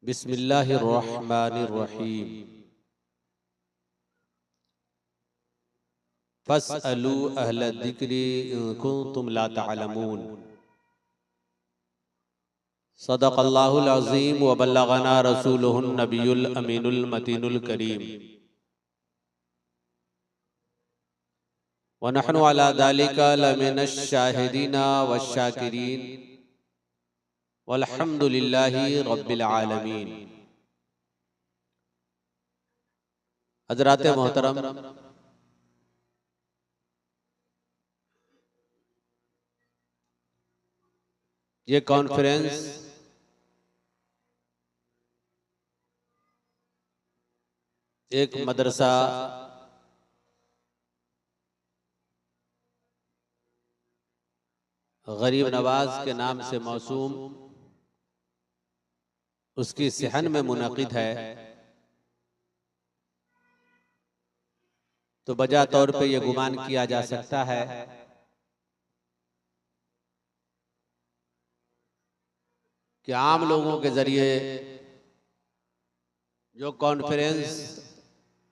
बिस्मिल्लाहिर्रहमानिर्रहीम। फस्अलू अहल ज़िक्रि इन कुंतुम ला तअलमून। सदक़ल्लाहुल अज़ीम व बल्लगना रसूलुहुन नबियुल अमीनुल मतीनुल करीम व नहनु अला ज़ालिका लमिनश शाहिदीना वश्शाकिरीन वल्हम्दुलिल्लाहि रब्बिल आलमीन। हज़रात मोहतरम, ये कॉन्फ्रेंस एक मदरसा गरीब नवाज के नाम से मौसूम उसकी सहन में मुनक़िद है, तो बजा तौर पे ये गुमान किया जा सकता है कि आम लोगों के जरिए जो कॉन्फ्रेंस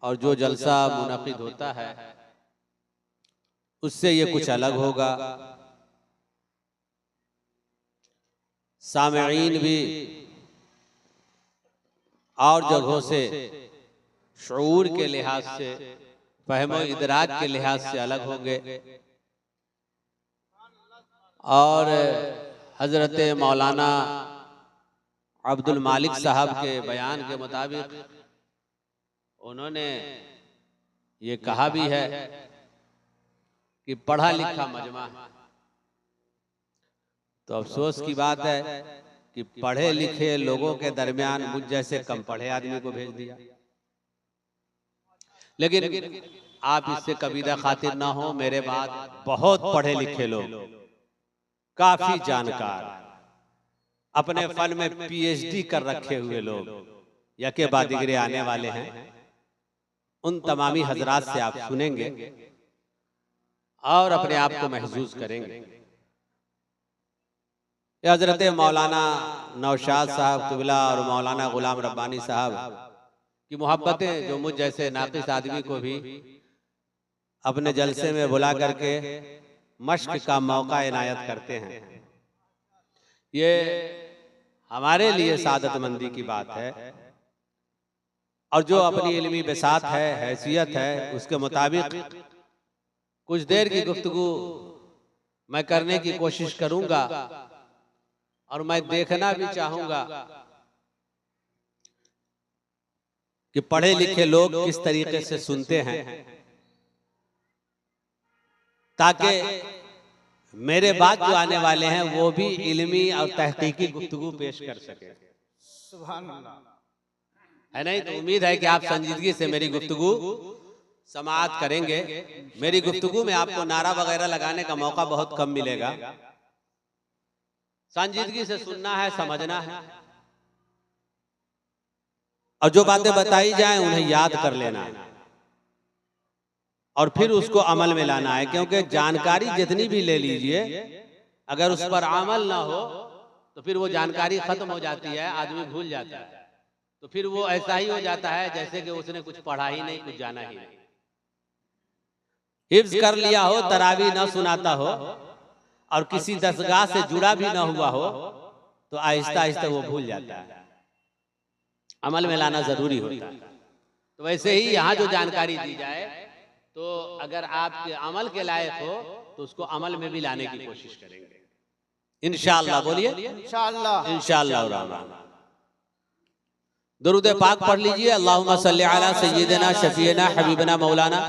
और जो जलसा मुनक़िद होता है उससे ये कुछ अलग होगा। सामईन भी और जगहों से शऊर के लिहाज से, फहमो इदराक के लिहाज से अलग होंगे और हजरत मौलाना अब्दुल मालिक साहब के बयान के मुताबिक उन्होंने ये कहा भी है कि पढ़ा लिखा मजमा है। तो अफसोस की बात है कि पढ़े लिखे लोगों के दरमियान मुझ जैसे कम पढ़े आदमी को भेज दिया। लेकिन आप इससे कबीरा खातिर ना हो, मेरे बाद बहुत पढ़े लिखे लोग, काफी जानकार, अपने फन में पीएचडी कर रखे हुए लोग या के बाद डिग्री आने वाले हैं, उन तमामी हजरात से आप सुनेंगे और अपने आप को महसूस करेंगे। हजरत मौलाना नौशाद साहब क़िबला और मौलाना गुलाम रब्बानी साहब की मोहब्बतें जो मुझ जैसे नाक़िस आदमी को भी अपने जलसे में बुला करके मश्क का मौका इनायत करते हैं, ये हमारे लिए सादतमंदी की बात है। और जो अपनी इल्मी बिसात है, हैसियत है, उसके मुताबिक कुछ देर की गुफ्तगू मैं करने की कोशिश करूंगा और मैं देखना भी चाहूंगा कि पढ़े लिखे लोग किस तरीके से सुनते हैं, ताकि मेरे बाद जो आने वाले हैं वो भी इल्मी और तहकीकी गुफ्तगू पेश कर सके। सुभान अल्लाह। है नहीं? तो उम्मीद है कि आप संजीदगी से मेरी गुफ्तगू समाअत करेंगे। मेरी गुफ्तगू में आपको नारा वगैरह लगाने का मौका बहुत कम मिलेगा। संजीदगी से सुनना है, समझना है और जो बातें बताई जाएं उन्हें याद कर लेना है और फिर उसको अमल में लाना है। क्योंकि जानकारी जितनी भी ले लीजिए, अगर उस पर अमल ना हो तो फिर वो जानकारी खत्म हो जाती है, आदमी भूल जाता है। तो फिर वो ऐसा ही हो जाता है जैसे कि उसने कुछ पढ़ा ही नहीं, कुछ जाना ही नहीं। हिफ्ज कर लिया हो, तरावी ना सुनाता हो और किसी दरगाह से जुड़ा भी ना हुआ हो तो आहिस्ता आहिस्ता वो भूल जाता है। अमल में लाना जरूरी होता है। तो वैसे ही यहाँ जो जानकारी दी जाए, तो अगर आपके अमल के लायक हो तो उसको अमल में भी लाने की कोशिश करेंगे इंशाअल्लाह। बोलिए इंशाअल्लाह। इंशाअल्लाह। दुरूद पाक पढ़ लीजिए। अल्लाहुम्मा सल्ली अला सय्यिदिना शफीना हबीबना मौलाना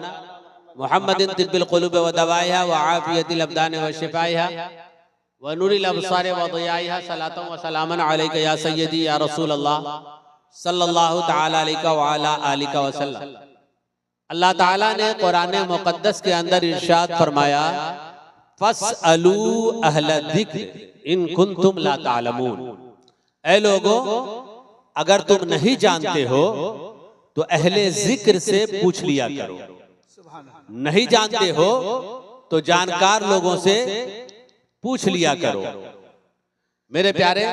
मुहम्मदिन तिब्बिल क़ुलूब व दवाइहा व आफियतिल अब्दान व शिफाइहा व नूरिल अब्सार व ज़ियाइहा सलातन व सलामन अलैका या सय्यदी या रसूल अल्लाह सल्लल्लाहु तआला अलैका व अला आलिका व सल्लम। अल्लाह ताला ने कुरान मुक़द्दस के अंदर इरशाद फरमाया, फस्अलू अहल ज़िक्र इन कुंतुम ला तअलमून। ऐ लोगों, अगर तुम नहीं जानते हो तो अहले जिक्र से पूछ लिया करो। नहीं जानते हो तो जानकार लोगों से पूछ लिया करो। मेरे प्यारे,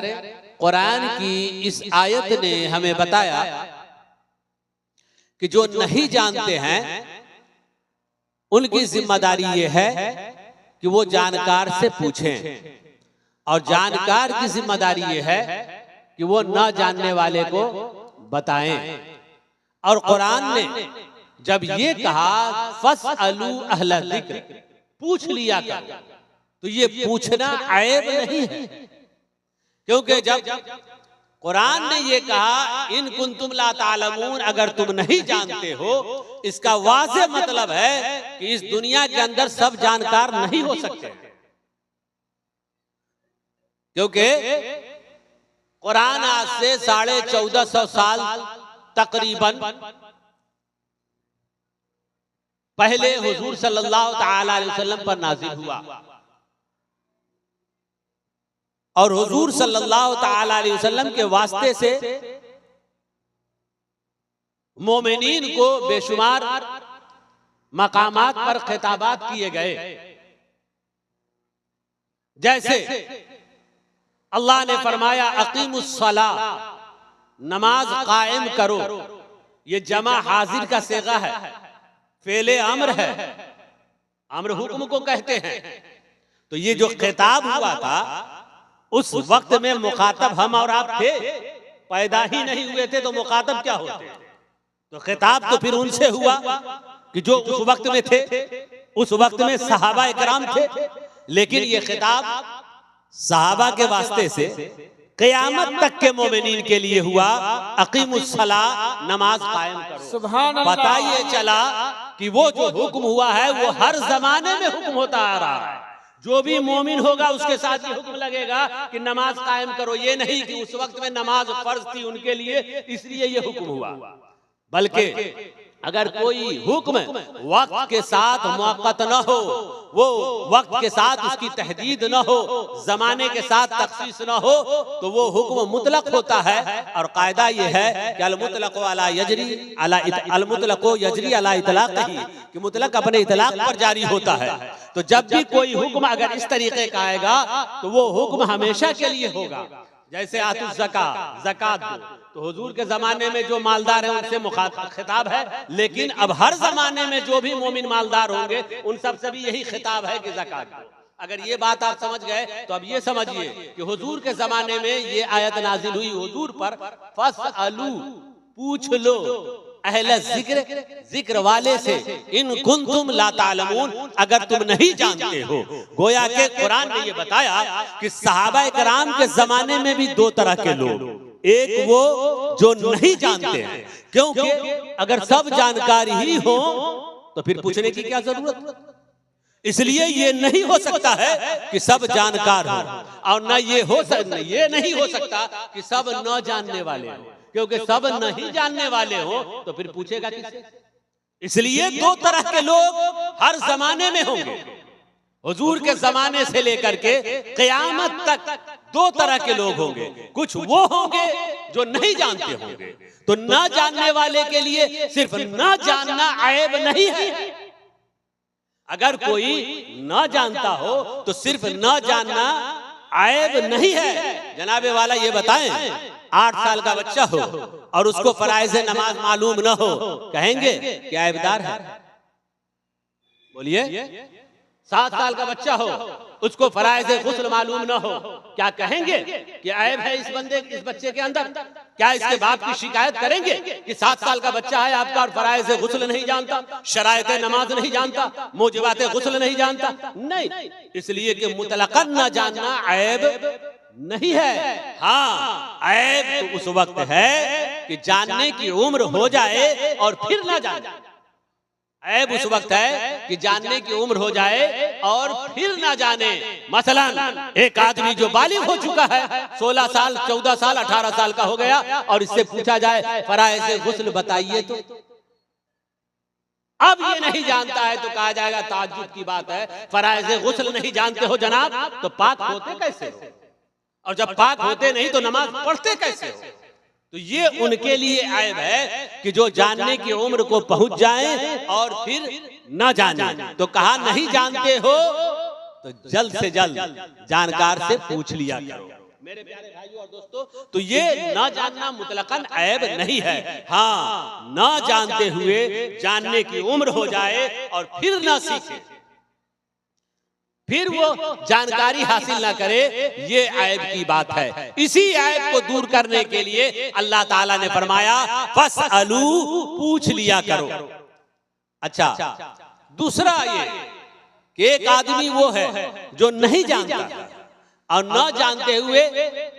कुरान की इस आयत ने हमें बताया कि जो नहीं जानते हैं उनकी जिम्मेदारी ये है कि वो जानकार से पूछें, और जानकार की जिम्मेदारी ये है कि वो न जानने वाले को बताएं। और कुरान ने जब ये कहा फस्अलू अहला ज़िक्र, पूछ लिया कर, तो ये पूछना ऐब नहीं है, क्योंकि जब कुरान ने ये कहा इन कुंतुम ला तालमून, अगर तुम नहीं जानते हो, इसका वाज़ेह मतलब है कि इस दुनिया के अंदर सब जानकार नहीं हो सकते, क्योंकि कुरान आज से 1450 साल तकरीबन पहले हुजूर सल्लल्लाहु ताला अलैहि वसल्लम पर नाज़िल हुआ, और हुजूर सल्लल्लाहु ताला अलैहि वसल्लम के वास्ते से मोमिनीन को बेशुमार मकामात पर खिताबात किए गए। जैसे अल्लाह ने फरमाया अकीमुस्सला, नमाज कायम करो, ये जमा हाजिर का सेगा है, फेले अम्र है, अम्र हुक्म को कहते हैं। तो ये जो खिताब हुआ था उस वक्त में मुखातब हम और आप थे, पैदा ही नहीं हुए थे, तो मुखातब क्या होते? तो खिताब तो फिर उनसे हुआ कि जो उस वक्त में थे, उस वक्त में सहाबा इकराम थे, लेकिन ये खिताब सहाबा के वास्ते से क़यामत तक के मोमिनीन के लिए हुआ अकीमुस्सला, नमाज कायम करो। सुभान अल्लाह। पता ये चला कि वो जो हुक्म हुआ है वो हर जमाने में हुक्म होता आ रहा है, जो भी मोमिन होगा उसके साथ ये हुक्म लगेगा कि नमाज कायम करो। ये नहीं कि उस वक्त में नमाज फर्ज थी उनके लिए इसलिए ये हुक्म हुआ, बल्कि अगर कोई हुक्म वक्त के साथ मुअक्कत न हो, वो वक्त के साथ उसकी तहदीद न हो, जमाने के साथ तखसीस न हो, तो वो हुक्म मुतलक होता है। और कायदा ये है कि अल-मुतलक़ु अला यजरी अल-मुतलक़ु यजरी अला इतलाक़िही, कि मुतलक अपने इतलाक पर जारी होता है। तो जब भी कोई हुक्म अगर इस तरीके का आएगा तो वो हुक्म हमेशा के लिए होगा। जैसे आतुज़ ज़कात, ज़कात दो, तो हुजूर के जमाने में जो मालदार हैं उनसे खिताब है, लेकिन अब हर जमाने में जो भी मोमिन मालदार होंगे उन सब से भी यही खिताब है कि ज़कात दो। अगर ये बात आप समझ गए तो अब ये समझिए कि हुजूर के जमाने में ये आयत नाजिल हुई हुजूर पर, फस्अलू, पूछ लो, अहले ज़िक्र, ज़िक्र वाले से, इन कुंतुम ला तालमून, अगर तुम नहीं जानते हो। गोया के कुरान ने ये बताया कि सहाबा इकराम के जमाने में भी दो तरह के लोग, एक वो जो नहीं जानते हैं, क्योंकि अगर सब जानकारी ही हो तो फिर पूछने की क्या जरूरत। इसलिए ये नहीं हो सकता है कि सब जानकार हो, और न ये नहीं हो सकता कि सब न जानने वाले हो, क्योंकि सब नहीं जानने वाले हो तो फिर पूछेगा किससे। इसलिए दो तरह के लोग हर जमाने में होंगे, हुजूर के जमाने से लेकर के क़यामत तक दो तरह के लोग होंगे। कुछ वो होंगे जो नहीं जानते होंगे, तो न जानने वाले के लिए सिर्फ न जानना ऐब नहीं है। अगर कोई न जानता हो तो सिर्फ न जानना ऐब नहीं है। जनाबे वाला ये बताएं, 8 साल का बच्चा हो और उसको फराइज़ नमाज मालूम न हो, कहेंगे कि ऐबदार है? बोलिए। 7 साल का बच्चा हो, उसको फराइज़ गुस्ल मालूम न हो, क्या कहेंगे कि ऐब है इस बच्चे के अंदर? क्या इसके बाप की शिकायत करेंगे कि 7 साल का बच्चा है आपका और फराइज़ गुस्ल नहीं जानता, शरायत नमाज नहीं जानता, मूजिबात गुस्ल नहीं जानता? नहीं, इसलिए कि मुतलकन न जानना ऐब नहीं है। हाँ, ऐब तो उस वक्त है कि जानने की उम्र हो जाए और फिर ना जाने। ऐब उस वक्त है कि जानने की उम्र हो जाए और फिर ना जाने। मसलन एक आदमी जो बालिग हो चुका है, 16 साल, 14 साल, 18 साल का हो गया, और इससे पूछा जाए फराइज़ गुस्ल बताइए, तो अब ये नहीं जानता है तो कहा जाएगा ताज्जुब की बात है, फराइज़ गुस्ल नहीं जानते हो जनाब, तो पाक होते कैसे हो? और जब पाक होते नहीं तो नमाज पढ़ते कैसे हो? तो ये उनके लिए ऐब है कि जो जानने की उम्र को पहुंच जाए और फिर न जाने। तो कहा नहीं जानते हो तो जल्द से जल्द जानकार से पूछ लिया करो। मेरे प्यारे भाइयों और दोस्तों, तो ये ना जानना मुतलकन ऐब नहीं है। हाँ, ना जानते हुए जानने की उम्र हो जाए और फिर ना सीखे, फिर वो जानकारी हासिल ना करे, ये ऐब की बात है। इसी ऐब को दूर करने के लिए अल्लाह ताला ने फरमाया फसअलू, पूछ लिया करो। अच्छा, दूसरा ये कि एक आदमी वो है जो नहीं जानता और न जानते हुए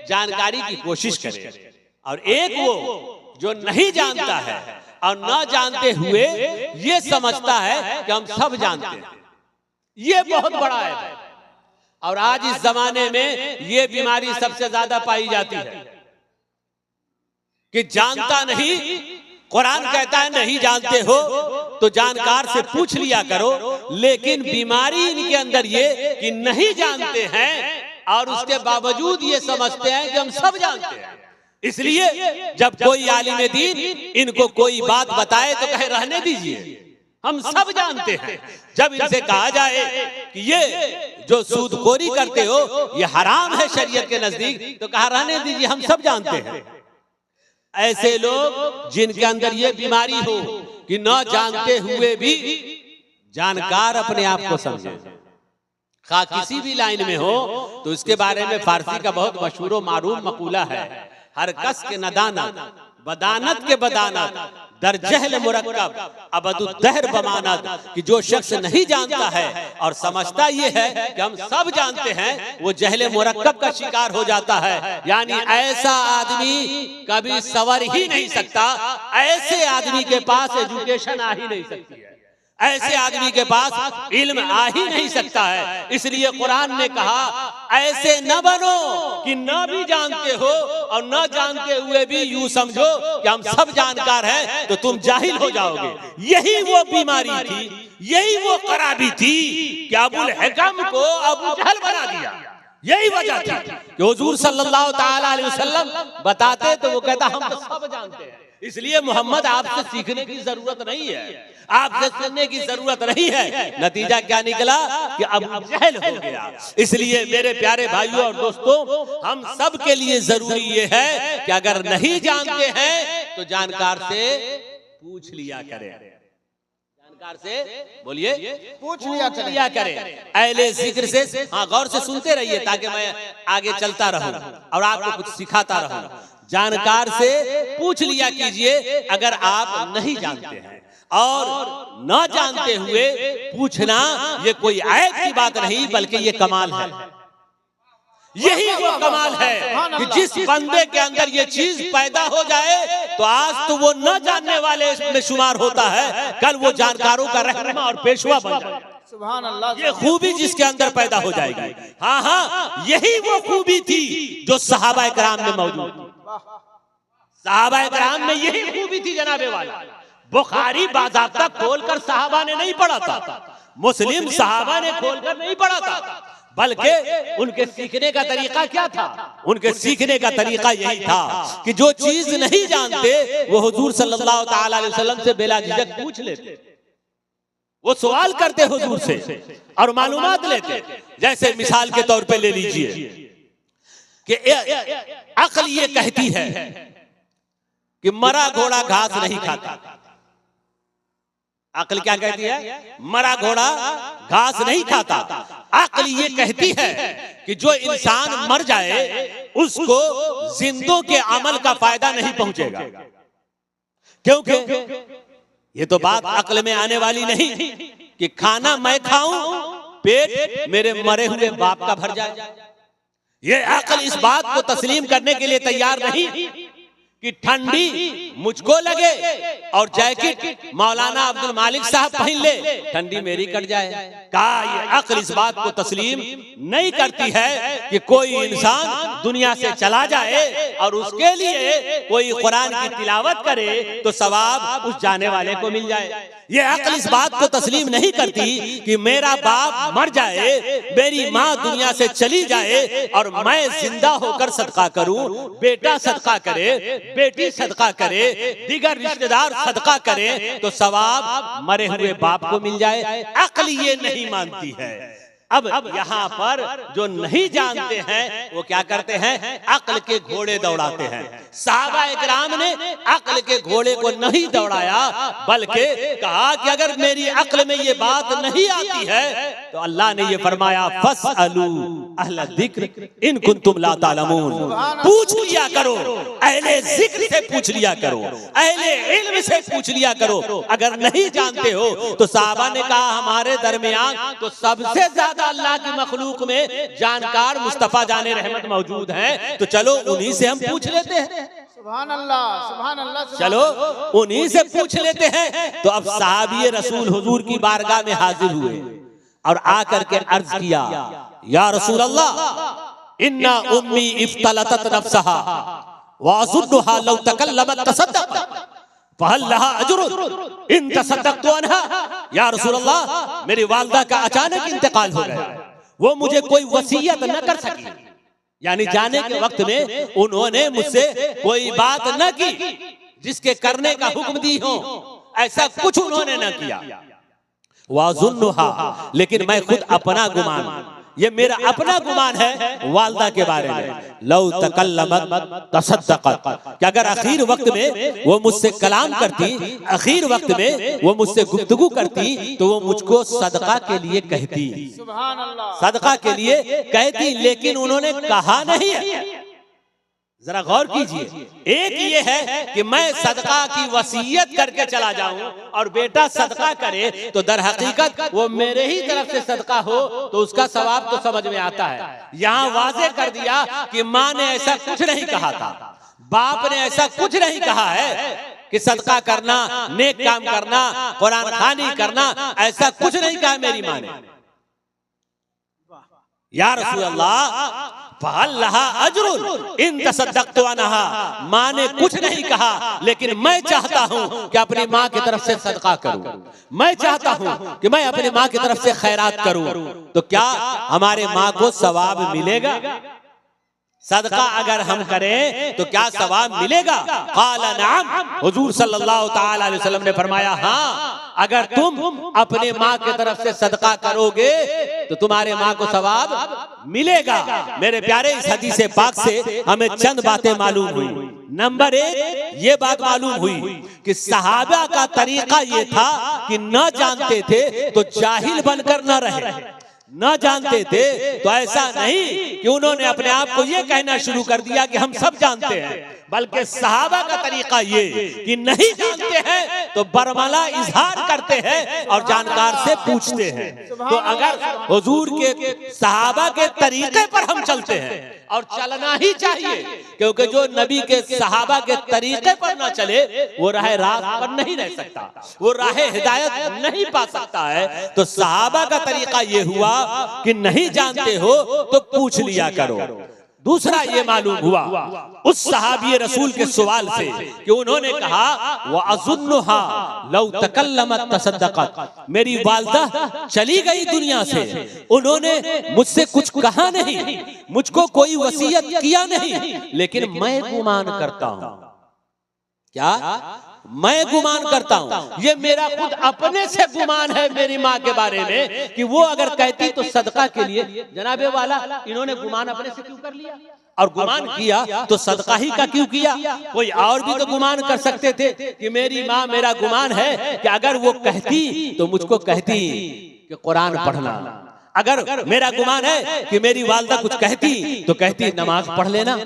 जानकारी की कोशिश करे, और एक वो जो नहीं जानता है और न जानते हुए ये समझता है कि हम सब जानते हैं। ये बहुत बड़ा है, और आज इस जमाने में ये बीमारी सबसे ज्यादा पाई जाती है कि जानता नहीं। कुरान कहता है नहीं जानते हो तो जानकार से पूछ लिया करो, लेकिन बीमारी इनके अंदर ये कि नहीं जानते हैं और उसके बावजूद ये समझते हैं कि हम सब जानते हैं। इसलिए जब कोई आलिम दीन इनको कोई बात बताए तो कहे रहने दीजिए, हम सब जानते हैं। जब इनसे कहा जाए कि ये जो सूदखोरी करते हो ये हराम है शरीयत के नजदीक, तो कहा रहने दीजिए, हम सब जानते हैं। ऐसे लोग जिनके अंदर ये बीमारी हो कि न जानते हुए भी जानकार अपने आप को समझे, खा किसी भी लाइन में हो, तो इसके बारे में फारसी का बहुत मशहूर मारूफ मकूला है, हर कस के नदानत बदानत के बदानत दर जहल मुरक्कब अबदुद्दहर बमानत, कि जो शख्स नहीं जानता है और समझता ये है कि हम सब जानते हैं, वो जहल मुरक्कब का शिकार हो जाता है। यानी ऐसा आदमी कभी सवर ही नहीं सकता, ऐसे आदमी के पास एजुकेशन आ ही नहीं सकती है, ऐसे आदमी के पास इल्म आ ही नहीं सकता है। इसलिए कुरान ने कहा ऐसे न बनो कि न भी जानते हो और न जानते हुए भी यूं समझो कि हम सब जानकार हैं, तो तुम जाहिल हो जाओगे। यही वो बीमारी थी, यही वो खराबी थी कि अबुल हकम को अबू जहल बना दिया। यही वजह थी कि हुजूर सल्लल्लाहु ताला अलैहि वसल्लम बताते तो वो कहता हम तो सब जानते हैं। इसलिए मोहम्मद आपसे सीखने की जरूरत नहीं है, आपसे सुनने की जरूरत नहीं है। नतीजा क्या निकला कि अबू जहल हो गया। इसलिए मेरे प्यारे भाइयों और दोस्तों, हम सब के लिए जरूरी ये है कि अगर नहीं जानते हैं तो जानकार से पूछ लिया करें, जानकार से बोलिए पूछ लिया करें, अहले जिक्र से। हाँ, गौर से सुनते रहिए ताकि मैं आगे चलता रहूं और आपको कुछ सिखाता रहूं। जानकार से पूछ लिया कीजिए अगर आप नहीं जानते हैं, और न जानते हुए पूछना ये कोई ऐब की बात नहीं, बल्कि ये कमाल है। यही वो कमाल है कि जिस बंदे के अंदर ये चीज पैदा हो जाए तो आज तो वो न जानने वाले में शुमार होता है, कल वो जानकारों का रहनुमा और पेशवा बन जाए। सुभान अल्लाह, ये खूबी जिसके अंदर पैदा हो जाएगी। हाँ हाँ, यही वो खूबी थी जो सहाबा इकराम में मौजूद थी। सहाबा इकराम में यही खूबी थी जनाबे वाला। बुखारी बाज़ाब्ता खोलकर सहाबा ने नहीं पढ़ा था, मुस्लिम सहाबा ने खोलकर नहीं पढ़ा था, बल्कि उनके सीखने का तरीका क्या था? उनके सीखने का तरीका यही था कि जो चीज नहीं जानते वो हुजूर सल्लल्लाहु ताला अलैहि वसल्लम से बिला झिझक पूछ लेते, वो सवाल करते हुजूर से और मालूमात लेते। जैसे मिसाल के तौर पे ले लीजिए कि अक्ल ये कहती है कि मरा घोड़ा घास नहीं खाता। अक्ल क्या कहती है? मरा घोड़ा घास नहीं खाता। अक्ल ये कहती है कि जो इंसान मर जाए उसको जिंदों के अमल का फायदा नहीं पहुंचेगा, क्योंकि ये तो बात अक्ल में आने वाली नहीं कि खाना मैं खाऊं पेट मेरे मरे हुए बाप का भर जाए। ये अक्ल इस बात को तस्लीम करने के लिए तैयार नहीं कि ठंडी मुझको लगे और जैकेट मौलाना अब्दुल मालिक साहब पहन ले, ठंडी मेरी कट जाए। कहा ये अक्ल इस बात को तस्लीम नहीं करती है कि कोई इंसान दुनिया से चला जाए और उसके लिए कोई कुरान की तिलावत करे तो सवाब उस जाने वाले को मिल जाए। ये अक्ल इस बात को तस्लीम नहीं करती कि मेरा बाप मर जाए, मेरी माँ दुनिया से चली जाए और मैं जिंदा होकर सदका करूं, बेटा सदका करे, बेटी सदका करे, दीगर रिश्तेदार सदका करे तो सवाब मरे हुए बाप को मिल जाए। अक्ल ये नहीं मानती है। अब यहाँ पर जो नहीं जानते हैं वो क्या करते हैं, अक्ल के घोड़े दौड़ाते हैं। सहाबा इकराम ने अक्ल के घोड़े को नहीं दौड़ाया, बल्कि कहा कि अगर मेरी अक्ल में ये बात नहीं आती है तो अल्लाह ने ये फरमाया फस्अलू अहल जिक्र इन कुंतुम ला तालमून, पूछ लिया करो, अहले जिक्र से पूछ लिया करो, अहले इल्म से पूछ लिया करो अगर नहीं जानते हो। तो सहाबा ने कहा हमारे दरमियान तो सबसे ज्यादा अल्लाह की मखलूक में जानकार मुस्तफा जाने रहमत मौजूद हैं, तो चलो उन्हीं से हम पूछ लेते हैं। सुभान अल्लाह, सुभान अल्लाह। चलो उन्हीं से पूछ लेते हैं। तो अब सहाबी रसूल हुजूर की बारगाह में हाजिर हुए और आकर के अर्ज किया, या रसूल अल्लाह इन्ना उम्मी इफ्तलतत नफ्सहा व अज़ुन्नुहा लौ तकल्लमत तसद्दक़त फहल लहा अज्रुन इन तसद्दक़तु अन्हा। या रसूल अल्लाह मेरी वालिदा का अचानक इंतकाल हो गया, वो मुझे कोई वसीयत न कर सकी, यानी जाने के वक्त में उन्होंने मुझसे कोई बात न की जिसके करने का हुक्म दी हो, ऐसा कुछ उन्होंने न किया। वाज़ुन्नुहा, लेकिन मैं खुद अपना गुमान, ये मेरा अपना गुमान है वालिदा के बारे में, लौ तकल्लमत तसद्दक़त, कि अगर आखिर वक्त में वो मुझसे कलाम करती, आखिर वक्त में वो मुझसे गुफ्तगू करती तो वो मुझको सदका के लिए कहती, सुभान अल्लाह, सदका के लिए कहती, लेकिन उन्होंने कहा नहीं है। जरा गौर कीजिए, एक ये है कि मैं सदका की वसीयत करके चला जाऊं और बेटा सदका करे तो दर हकीकत वो मेरे ही तरफ से सदका हो तो उसका सवाब तो समझ में आता है। यहाँ वाज़े कर दिया कि माँ ने ऐसा कुछ नहीं कहा था, बाप ने ऐसा कुछ नहीं कहा है कि सदका करना, नेक काम करना, कुरान खानी करना, ऐसा कुछ नहीं कहा मेरी माँ ने। या रसूल अल्लाह फहल लहा अज्रुन इन तसद्दक़तु अन्हा, माँ ने कुछ नहीं कहा, लेकिन मैं चाहता हूँ कि अपनी माँ की तरफ से सदका करूँ, मैं चाहता हूँ कि मैं अपनी माँ की तरफ से खैरात करूँ, तो क्या हमारे माँ को सवाब मिलेगा? सदका अगर हम करें तो क्या सवाब मिलेगा? क़ाला नअम, हुजूर सल्लल्लाहु तआला अलैहि वसल्लम ने फरमाया हाँ, अगर तुम अपने माँ की तरफ से सदका करोगे तो तुम्हारे माँ को सवाब मिलेगा। मेरे प्यारे इस हदीस पाक से हमें चंद बातें मालूम हुई। नंबर एक, ये बात मालूम हुई कि सहाबा का तरीका ये था कि न जानते थे तो जाहिल बनकर न रहे, न जानते थे तो ऐसा नहीं कि उन्होंने अपने आप को ये कहना शुरू कर दिया कि हम सब जानते हैं, बल्कि सहाबा का तरीका ये कि नहीं जानते हैं तो बरमला इजहार करते हैं और जानकार से पूछते हैं। तो अगर हुजूर के सहाबा के तरीके पर हम चलते हैं, और चलना ही चाहिए, क्योंकि जो नबी के सहाबा के तरीके पर ना चले वो राह रात पर नहीं रह सकता, वो राह हिदायत नहीं पा सकता है। तो सहाबा का तरीका ये हुआ कि नहीं जानते हो तो पूछ लिया करो। दूसरा ये मालूम हुआ उस सहाबी रसूल के सवाल से कि उन्होंने कहा व अज़ुन्नुहा लौ तकल्लमत तसद्दक़त, मेरी वालिदा चली गई दुनिया से, उन्होंने मुझसे कुछ कहा नहीं, मुझको कोई वसीयत किया नहीं, लेकिन मैं गुमान करता हूँ। क्या मैं गुमान करता हूँ? ये मेरा खुद अपने से गुमान है मेरी माँ के बारे में कि वो अगर कहती तो सदका के लिए, जनाबे वाला इन्होंने गुमान अपने से क्यों कर लिया? और गुमान किया तो सदका ही का क्यों किया? कोई और भी तो गुमान कर सकते थे कि मेरी माँ, मेरा गुमान है कि अगर वो कहती तो मुझको कहती कि कुरान पढ़ना, अगर मेरा गुमान है कि मेरी वालिदा कुछ कहती तो कहती नमाज पढ़ लेना,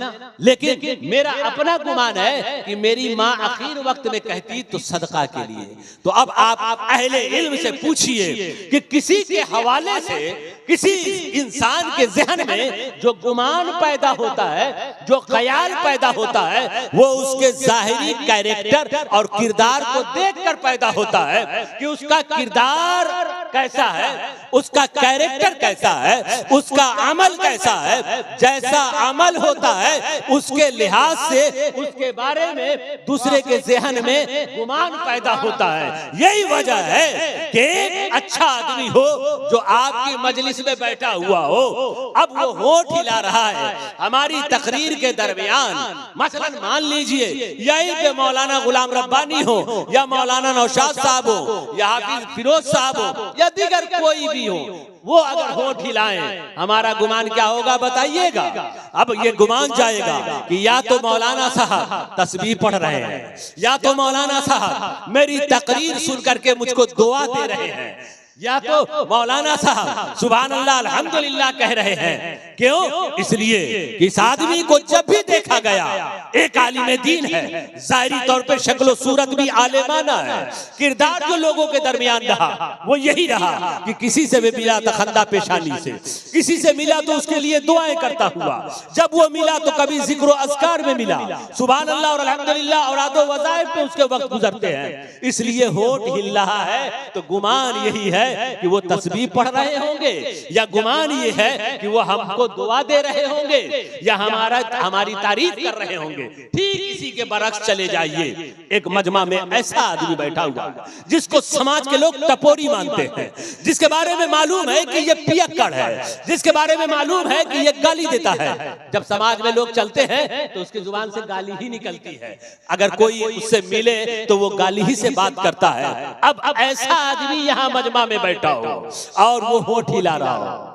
लेकिन मेरा अपना गुमान है कि मेरी माँ आखिर वक्त में कहती तो सदका के लिए। तो अब आप अहले इल्म से पूछिए कि किसी के हवाले से किसी इंसान के ज़हन में जो गुमान पैदा होता है, जो ख्याल पैदा होता है, वो उसके ज़ाहिरी कैरेक्टर और किरदार को देखकर पैदा होता है कि उसका किरदार कैसा है, उसका कैरेक्टर कैसा है, उसका अमल कैसा है। जैसा अमल होता है उसके लिहाज से उसके बारे में दूसरे के ज़हन में गुमान पैदा होता है। यही वजह है कि एक अच्छा आदमी हो जो आपकी मजलिस में बैठा हुआ हो, अब वो होठ हिला रहा है हमारी तकरीर के दरमियान, मसलन मान लीजिए यही पे मौलाना गुलाम रब्बानी हो या मौलाना नौशाद साहब हो या हाफिज फिरोज साहब हो या दीगर कोई भी हो, वो अगर होठ हिलाएं, हमारा गुमान क्या होगा बताइएगा। अब ये गुमान जाएगा कि या तो मौलाना साहब तस्बीह पढ़ रहे हैं, या तो मौलाना साहब मेरी तकरीर सुन करके मुझको दुआ दे रहे हैं, या तो मौलाना साहब सुभान अल्लाह अल्हम्दुलिल्लाह कह रहे हैं। क्यों? इसलिए कि इस आदमी को जब भी देखा गया एक आलिम दीन है, जाहिरी तौर पे शक्ल सूरत भी आलिमाना है, किरदार जो लोगों के दरमियान रहा वो यही रहा कि किसी से भी मिला तो खंदा पेशानी से, किसी से मिला तो उसके लिए दुआएं करता हुआ, जब वो मिला तो कभी जिक्र अस्कार में मिला, सुभान अल्लाह और अल्हम्दुलिल्लाह और आदो वज़ाइफ पे उसके वक्त गुजरते हैं। इसलिए होठ हिल रहा है तो गुमान यही है कि वो तस्बीह पढ़ रहे होंगे, या गुमान ये है कि वो हमको दुआ दे रहे होंगे, या हमारी तारीफ कर रहे होंगे। ठीक इसी के बरक्स चले जाइए, एक मजमा में ऐसा आदमी बैठा हुआ जिसको समाज के लोग टपोरी मानते हैं, जिसके बारे में मालूम है कि ये पियक्कड़ है, जिसके बारे में मालूम है कि ये गाली देता है। जब समाज में लोग चलते हैं तो उसकी जुबान से गाली ही निकलती है, अगर कोई उससे मिले तो वो गाली ही से बात करता है। अब ऐसा आदमी यहाँ मजमा में बैठा हो और वो होठ हिला रहा हो,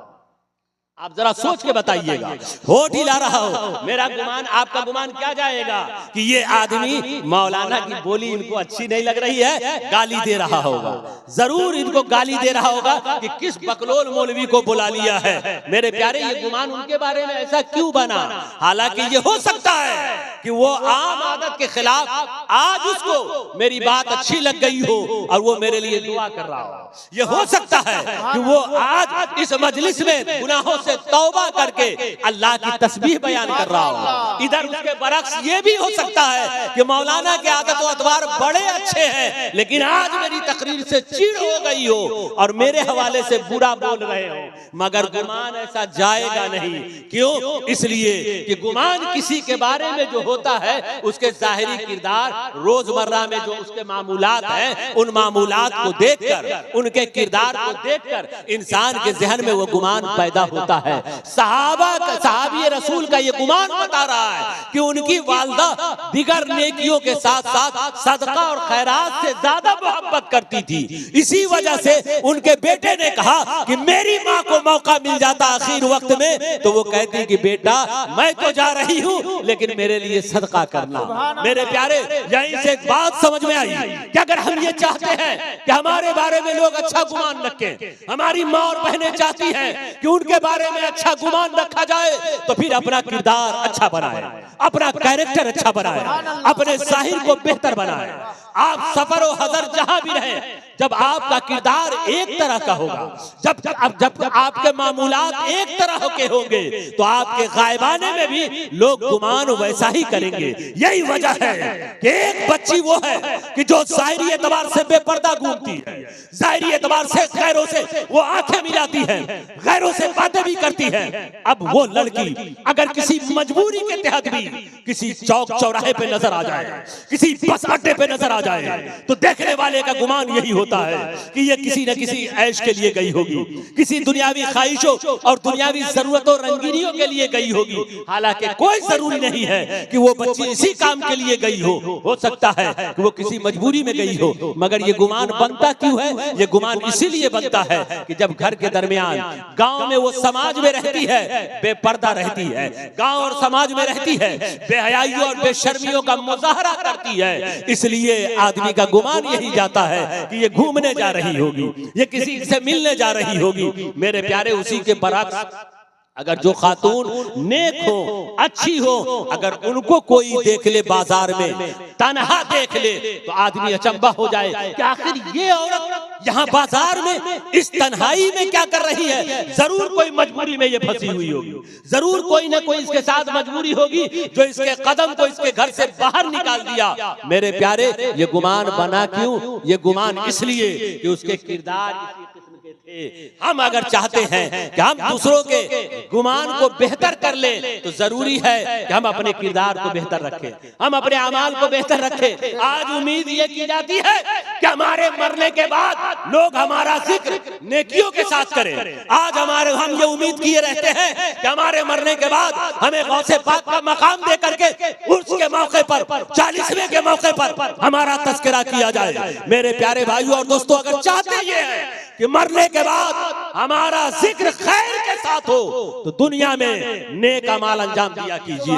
आप जरा सोच के बताइएगा, होठ हिला रहा हो, मेरा गुमान आपका गुमान क्या जाएगा कि ये आदमी मौलाना की बोली इनको अच्छी नहीं लग रही है, गाली दे रहा होगा, जरूर इनको गाली दे रहा होगा कि किस बकलोल मौलवी को बुला लिया है। मेरे प्यारे, ये गुमान उनके बारे में ऐसा क्यों बना? हालांकि ये हो सकता है कि वो आम आदत के खिलाफ आज उसको मेरी बात अच्छी लग गई हो और वो मेरे लिए दुआ कर रहा हो। ये हो सकता है कि वो आज इस मजलिस में गुनाहों से तौबा करके अल्लाह की तस्बीह बयान कर रहा हो। इधर उसके बरक्स ये भी हो सकता है कि मौलाना के आदत व अतवार बड़े अच्छे हैं, लेकिन आज मेरी तकरीर से चिढ़ हो गई हो और मेरे हवाले से बुरा बोल रहे हो। मगर गुमान ऐसा जाएगा नहीं। क्यों? इसलिए कि गुमान किसी के बारे में जो होता है उसके जाहिरी किरदार, रोजमर्रा में जो उसके मामूलात हैं, उन मामूलात को देखकर, उनके किरदार को देखकर इंसान के जहन में वो गुमान पैदा होता है। सहाबी रसूल का ये गुमान बता रहा है कि उनकी वालदा दिगर नेकियों के साथ साथ सदका और खैरात से ज्यादा मोहब्बत करती थी। इसी वजह से उनके बेटे ने कहा कि मेरी माँ को मौका मिल जाता आखिर वक्त में तो वो कहती कि बेटा मैं तो जा रही हूँ लेकिन मेरे लिए सदका करना। मेरे प्यारे, यहीं से एक बात समझ में आई कि अगर हम ये चाहते हैं कि हमारे बारे में लोग अच्छा गुमान रखें, हमारी माँ और बहनें चाहती हैं कि उनके बारे में अच्छा गुमान रखा जाए, तो फिर अपना किरदार अच्छा बनाए, अपना कैरेक्टर अच्छा बनाए, अपने जाहिर को बेहतर बनाए। आप सफर और हजर जहां भी रहे, जब आपका किरदार एक तरह का होगा, जब आपके मामूलात एक तरह के होंगे तो आपके गायबाने में भी लोग गुमान वैसा ही करेंगे। यही वजह है कि एक बच्ची वो है कि जो जाहिरी एतबार से बेपर्दा घूमती है, जाहिरी एतबार से गैरों से वो आंखें मिलाती है, गैरों से बातें भी करती है। अब वो लड़की अगर किसी मजबूरी के तहत भी किसी चौक चौराहे पे नजर आ जाए, किसी बस अड्डे पे नजर आ जाए, तो देखने वाले का गुमान यही होता है कि ये किसी न किसी ऐश के लिए गई होगी, किसी दुनियावी ख्वाहिशों और दुनियावी जरूरतों रंगीनियों के लिए गई होगी। हालांकि कोई जरूरी नहीं है कि वो बच्ची इसी काम के लिए गई हो सकता है कि वो किसी मजबूरी में गई हो। मगर ये गुमान बनता क्यों है? ये गुमान इसीलिए बनता है कि जब घर के दरमियान, गांव में वो समाज में रहती है, बेपर्दा रहती है, गांव और समाज में रहती है, बेहयाइयों और बेशर्मियों का मुजाहरा करती है, इसलिए आदमी का गुमान यही जाता है कि ये घूमने जा रही होगी, ये किसी से मिलने जा रही होगी। मेरे प्यारे, उसी के बरक्स अगर जो खातून नेक हो, अच्छी हो, अगर उनको कोई देख ले बाजार में, तन्हा देख ले, तो आदमी अचंभा हो जाए कि आखिर ये औरत यहाँ बाजार में इस तन्हाई में क्या कर रही है। जरूर कोई मजबूरी में ये फंसी हुई होगी, जरूर कोई ना कोई इसके साथ मजबूरी होगी जो इसके कदम को इसके घर से बाहर निकाल दिया। मेरे प्यारे, ये गुमान बना क्यों? ये गुमान इसलिए कि उसके किरदार इसी किस्म के थे। हम अगर चाहते हैं कि हम दूसरों के गुमान को बेहतर कर ले तो जरूरी है कि हम अपने किरदार को बेहतर रखें, हम अपने अमाल को बेहतर रखें। आज उम्मीद ये की जाती है कि हमारे मरने के बाद लोग हमारा जिक्र नेकियों के साथ करें। आज हम ये उम्मीद किए रहते हैं कि हमारे मरने के बाद हमें गौसे पाक का मकाम दे करके उसके मौके पर, 40वें के मौके पर हमारा तस्करा किया जाए। मेरे प्यारे भाइयों और दोस्तों, अगर चाहते ये हैं कि मरने के बाद हमारा जिक्र खैर के साथ हो तो दुनिया में नेक अमाल अंजाम दिया कीजिए,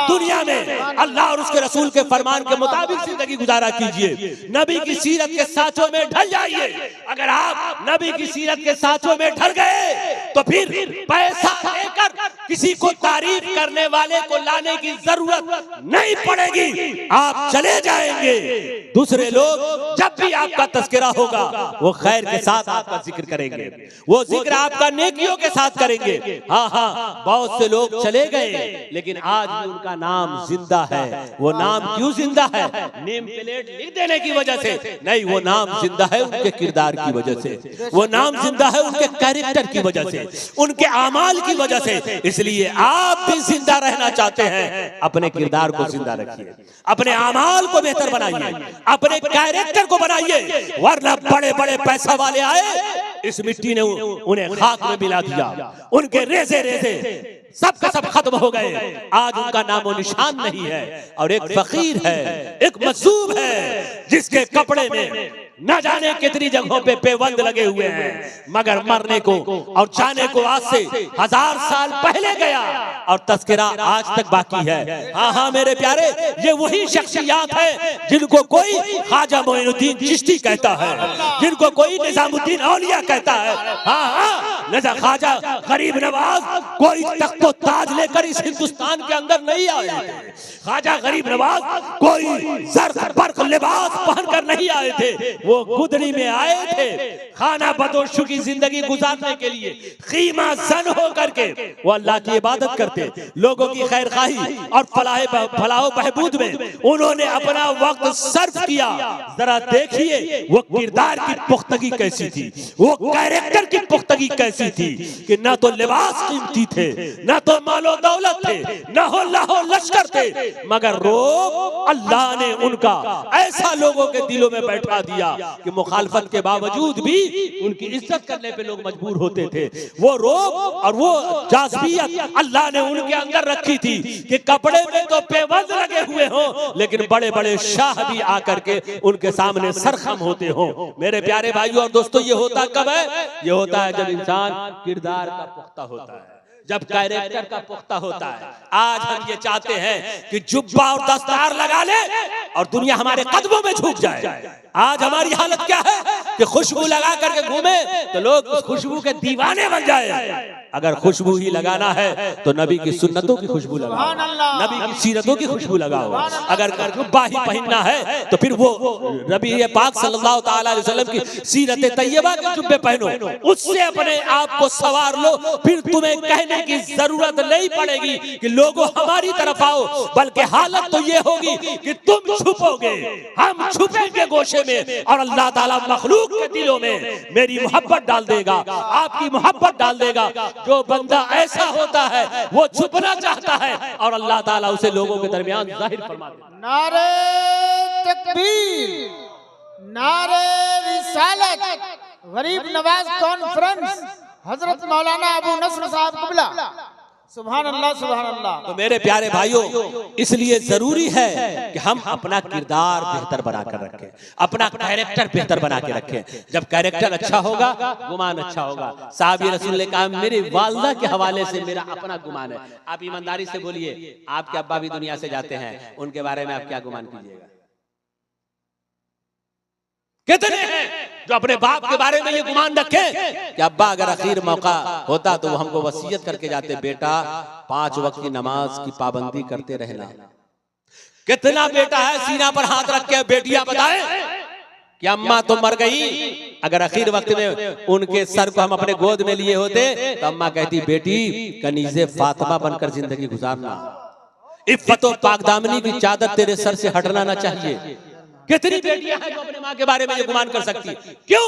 दुनिया में अल्लाह और उसके रसूल के फरमान के मुताबिक जिंदगी गुजारा कीजिए, नबी की सीरत के साँचों में ढल जाइए। अगर आप नबी की सीरत के साँचों में ढल गए तो फिर पैसा लेकर किसी को तारीफ करने वाले को लाने की जरूरत नहीं पड़ेगी, आप चले जाएंगे। दूसरे लोग जब भी आपका तस्करा होगा वो खैर के साथ आपका जिक्र करेंगे, वो जिक्र आपका नेकियों के साथ करेंगे। हाँ हाँ, बहुत से लोग चले गए लेकिन आज भी उनका नाम जिंदा है। वो नाम क्यों जिंदा है? नेम प्लेट लिख देने की वजह से नहीं, वो नाम जिंदा है उनके किरदार की वजह से, वो नाम जिंदा है उनके कैरेक्टर की वजह से, उनके आमाल की वजह से। इसलिए आप भी जिंदा रहना चाहते हैं, अपने किरदार को जिंदा रखिए, अपने आमाल को बेहतर बनाइए, अपने कैरेक्टर को बनाइए, वरना बड़े बड़े पैसा वाले आए, इस मिट्टी ने उन्हें खाक में मिला दिया, उनके रेजे रेजे सब का सब खत्म हो गए, आज उनका नामो निशान नहीं है। और एक फकीर है, एक मजलूम है जिसके कपड़े में न जाने कितनी जगहों पे पेबंद लगे हुए हैं, मगर मरने को और जाने को आज से 1000 साल पहले गया और तस्करा आज तक बाकी है। हाँ हाँ मेरे प्यारे, ये वही शख्सियात है जिनको कोई ख्वाजा मोइनुद्दीन चिश्ती कहता है, जिनको कोई निजामुद्दीन औलिया कहता है। हाँ हाँ, नजा ख्वाजा गरीब नवाज कोई तख्तो ताज लेकर इस हिंदुस्तान के अंदर नहीं आए, ख्वाजा गरीब नवाज कोई जर्क बर्क लिबास पहनकर नहीं आए थे, वो गुदड़ी में आए थे खाना बदोशु की जिंदगी गुजारने के लिए, खीमा सन हो करके वो अल्लाह की इबादत करते, लोगों की खैर खाही और फलाह बहबूद में उन्होंने अपना वक्त सर्फ किया। जरा देखिए वो किरदार की पुख्तगी कैसी थी, वो कैरेक्टर की पुख्तगी कैसी थी कि ना तो लिबास कीमती थे, ना तो मालो दौलत थे, ना हो लाहो लश्कर थे, मगर रोब अल्लाह ने उनका ऐसा लोगों के दिलों में बैठा दिया कि मुखालफत के बावजूद भी उनकी इज्जत करने पे लोग मजबूर होते थे। वो रोब और वो जाज़बियत अल्लाह ने उनके अंदर रखी थी कि कपड़े में तो पेबंद लगे हुए हो लेकिन बड़े बड़े शाह भी आकर के उनके सामने सरखम होते हो। मेरे प्यारे भाइयों और दोस्तों, ये होता कब है? ये होता है जब इंसान किरदार का पुख्ता होता है, जब कैरेक्टर का पुख्ता होता है। आज हम ये चाहते हैं कि जुब्बा और दस्तार लगा ले और दुनिया हमारे कदमों में झुक जाए। आज हमारी हालत क्या है कि खुशबू लगा करके घूमे तो लोग उस खुशबू के दीवाने बन जाए। अगर खुशबू ही लगाना है तो नबी की सुन्नतों की खुशबू लगाओ, नबी की सीरतों की खुशबू लगाओ। अगर जुब्बा ही पहनना है तो फिर वो नबी पाक सल्लल्लाहु ताला अलैहि वसल्लम की सीरत तैयबा के जुब्बे पहनो, उससे अपने आप को सवार लो, फिर तुम्हें कहने की जरूरत नहीं पड़ेगी कि लोगों हमारी तरफ आओ, बल्कि हालत तो ये होगी कि तुम छुपोगे, हम छुपेंगे गोशे में, और अल्लाह ताला मखलूक के दिलों में मेरी मोहब्बत डाल देगा, आपकी मोहब्बत डाल देगा। जो बंदा ऐसा होता है वो छुपना चाहता है और अल्लाह ताला उसे लोगों के दरमियान जाहिर फरमा देता है। नारे तकबीर, नारे रिसालत, गरीब नवाज कॉन्फ्रेंस, हजरत मौलाना अबू नस्र साहब क़िबला, सुभान अल्लाह सुभान अल्लाह। तो मेरे प्यारे भाइयों, इसलिए जरूरी है कि हम अपना किरदार बेहतर बनाकर रखें, अपना कैरेक्टर बेहतर बना के रखें। जब कैरेक्टर अच्छा होगा, गुमान अच्छा होगा। साहब रसूल ने कहा, मेरी वालदा के हवाले से मेरा अपना गुमान है। आप ईमानदारी से बोलिए, आपके अब्बा भी दुनिया से जाते हैं, उनके बारे में आप क्या गुमान कीजिएगा? कितने हैं जो अपने बाप के बारे में ये गुमान रखे कि अब्बा अगर आखिर मौका होता तो वो हमको वसीयत करके जाते, बेटा 5 वक्त की नमाज की पाबंदी करते रहना। कितना बेटा है सीना पर हाथ रख के बेटियां बताएं कि अम्मा तो मर गई, अगर आखिर वक्त में उनके सर को हम अपने गोद में लिए होते तो अम्मा कहती, बेटी कनीज़े फातिमा बनकर जिंदगी गुजारना, इफ्फत और पाकदामनी की चादर तेरे सर से हटना ना चाहिए। कितनी बेटियां हैं जो अपने माँ के बारे में ये गुमान कर सकती? क्यों?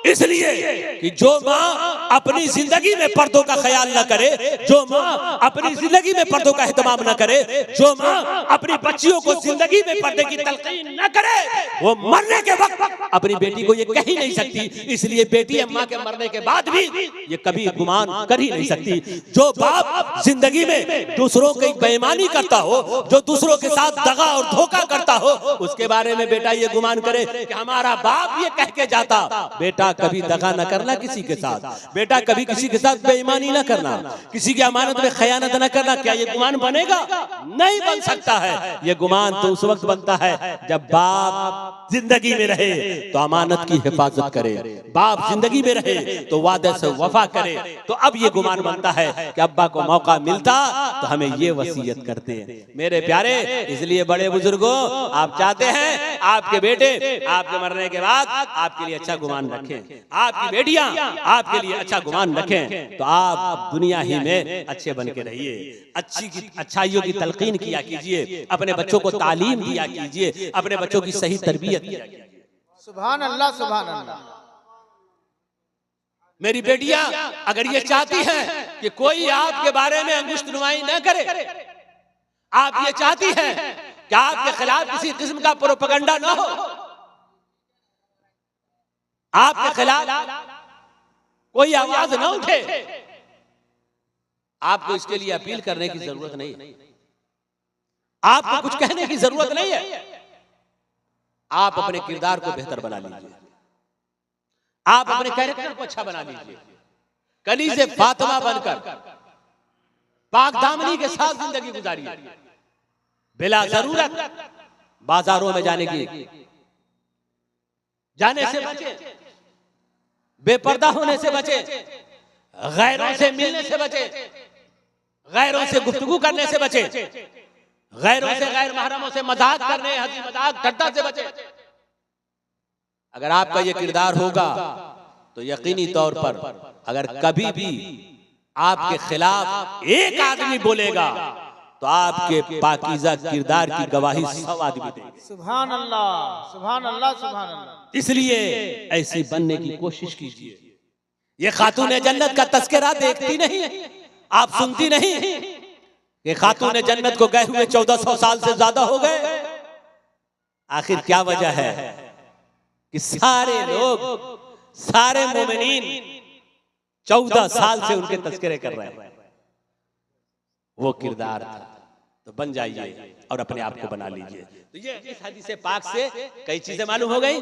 इसलिए कि जो माँ अपनी जिंदगी में पर्दों का ख्याल न करे, जो माँ अपनी जिंदगी में पर्दों का एहतमाम न करे, जो माँ अपनी बच्चियों को जिंदगी में पर्दे की तलकीन न करे, वो मरने के वक्त अपनी बेटी को ये कह ही नहीं सकती। इसलिए बेटी अम्मा के मरने के बाद भी ये कभी गुमान कर ही नहीं सकती। जो बाप जिंदगी में दूसरों की बेईमानी करता हो, जो दूसरों के साथ दगा और धोखा करता हो, उसके बारे में बेटा ये गुमान करे कि हमारा बाप ये कह के जाता, बेटा कभी दगा न करना किसी के साथ, बेटा कभी किसी के साथ बेईमानी न करना, किसी की अमानत में खयानत न करना, क्या ये गुमान बनेगा? नहीं बन सकता है। ये गुमान तो उस वक्त बनता है जब बाप जिंदगी में रहे तो अमानत की हिफाजत करे, बाप जिंदगी में रहे तो वादे से वफा करे। तो अब ये गुमान बनता है कि अब्बा को मौका मिलता तो हमें ये वसीयत करते हैं। मेरे प्यारे, इसलिए बड़े बुजुर्गों, आप चाहते हैं आपके बेटे आपके मरने के बाद आपके लिए अच्छा गुमान रखें, आपकी बेटियां आपके लिए अच्छा गुमान रखें, तो आप दुनिया ही में अच्छे बन के रहिए। अच्छाइयों की तलकीन किया कीजिए, अपने बच्चों को तालीम दिया कीजिए, अपने बच्चों की सही तरबियत किया कीजिए। सुभान अल्लाह, सुभान अल्लाह। मेरी बेटियां अगर ये चाहती हैं कि कोई आपके बारे में अंगुष्ठ नुमाई न करे, आप ये चाहती हैं कि आपके खिलाफ किसी किस्म का प्रोपेगेंडा न हो, आपके खिलाफ कोई आवाज न उठे, आपको इसके लिए अपील करने की जरूरत नहीं है, आपको कुछ कहने की जरूरत नहीं है। आप अपने किरदार को बेहतर बना लीजिए, आप अपने कैरेक्टर को अच्छा बना लीजिए, कनीज़े फातिमा बनकर पाक दामनी के साथ जिंदगी गुजारिए, बिला जरूरत बाजारों में जाने से बचे, बेपर्दा होने से बचे, गैरों से मिलने से बचे, गैरों से गुफ्तगू करने से बचे, गैरों से गैर महरमों से मजाक करने, हंसी मजाक ठट्टा से बचे। अगर आपका ये किरदार होगा तो यकीनी तौर पर अगर कभी भी आपके खिलाफ एक आदमी बोलेगा तो आपके पाकीज़ा किरदार की गवाही 100 आदमी देंगे। सुभान अल्लाह, सुभान अल्लाह, सुभान अल्लाह। इसलिए ऐसी बनने की कोशिश कीजिए। ये खातून जन्नत का तस्करा देखती नहीं, आप सुनती नहीं कि खातून जन्नत को गए हुए 1400 साल से ज्यादा हो गए। आखिर क्या वजह है कि सारे लोग, सारे मोमिनीन 14 साल से उनके तस्करे कर रहे हैं? वो किरदार था। तो बन जाइए और अपने आप को बना लीजिए। तो ये इस हदीस पाक से कई चीजें मालूम हो गई।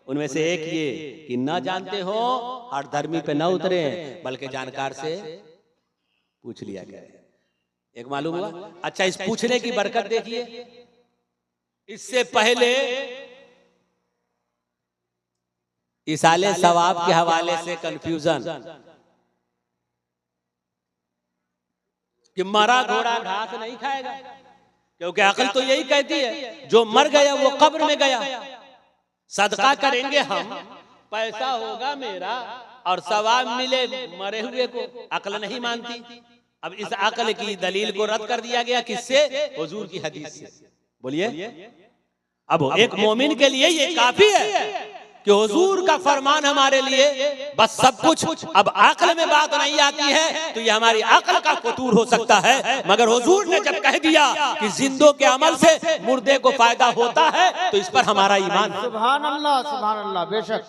उनमें से एक ये कि न जानते हो हर धर्मी पे न उतरे, बल्कि जानकार से पूछ लिया गया। एक मालूम हुआ। अच्छा, इस पूछने की बरकत देखिए। इससे पहले इसाले सवाब के हवाले से कंफ्यूजन कि मरा घोड़ा घास नहीं खाएगा, क्योंकि अकल तो यही कहती है जो मर गया वो कब्र में गया। सदका करेंगे हम, पैसा होगा मेरा और सवाब मिले मरे हुए को। अकल नहीं मानती। अब इस अकल की दलील को रद्द कर दिया गया किससे? हुजूर की हदीस से। बोलिए, अब एक मोमिन के लिए ये काफी है कि हुजूर का फरमान हमारे लिए बस सब कुछ। अब अक्ल में बात नहीं आती है तो ये हमारी अक्ल का फतूर हो सकता है, मगर हुजूर ने जब कह दिया कि जिंदों के अमल से मुर्दे को फायदा होता है तो इस पर हमारा ईमान। सुभान अल्लाह, सुभान अल्लाह, बेशक।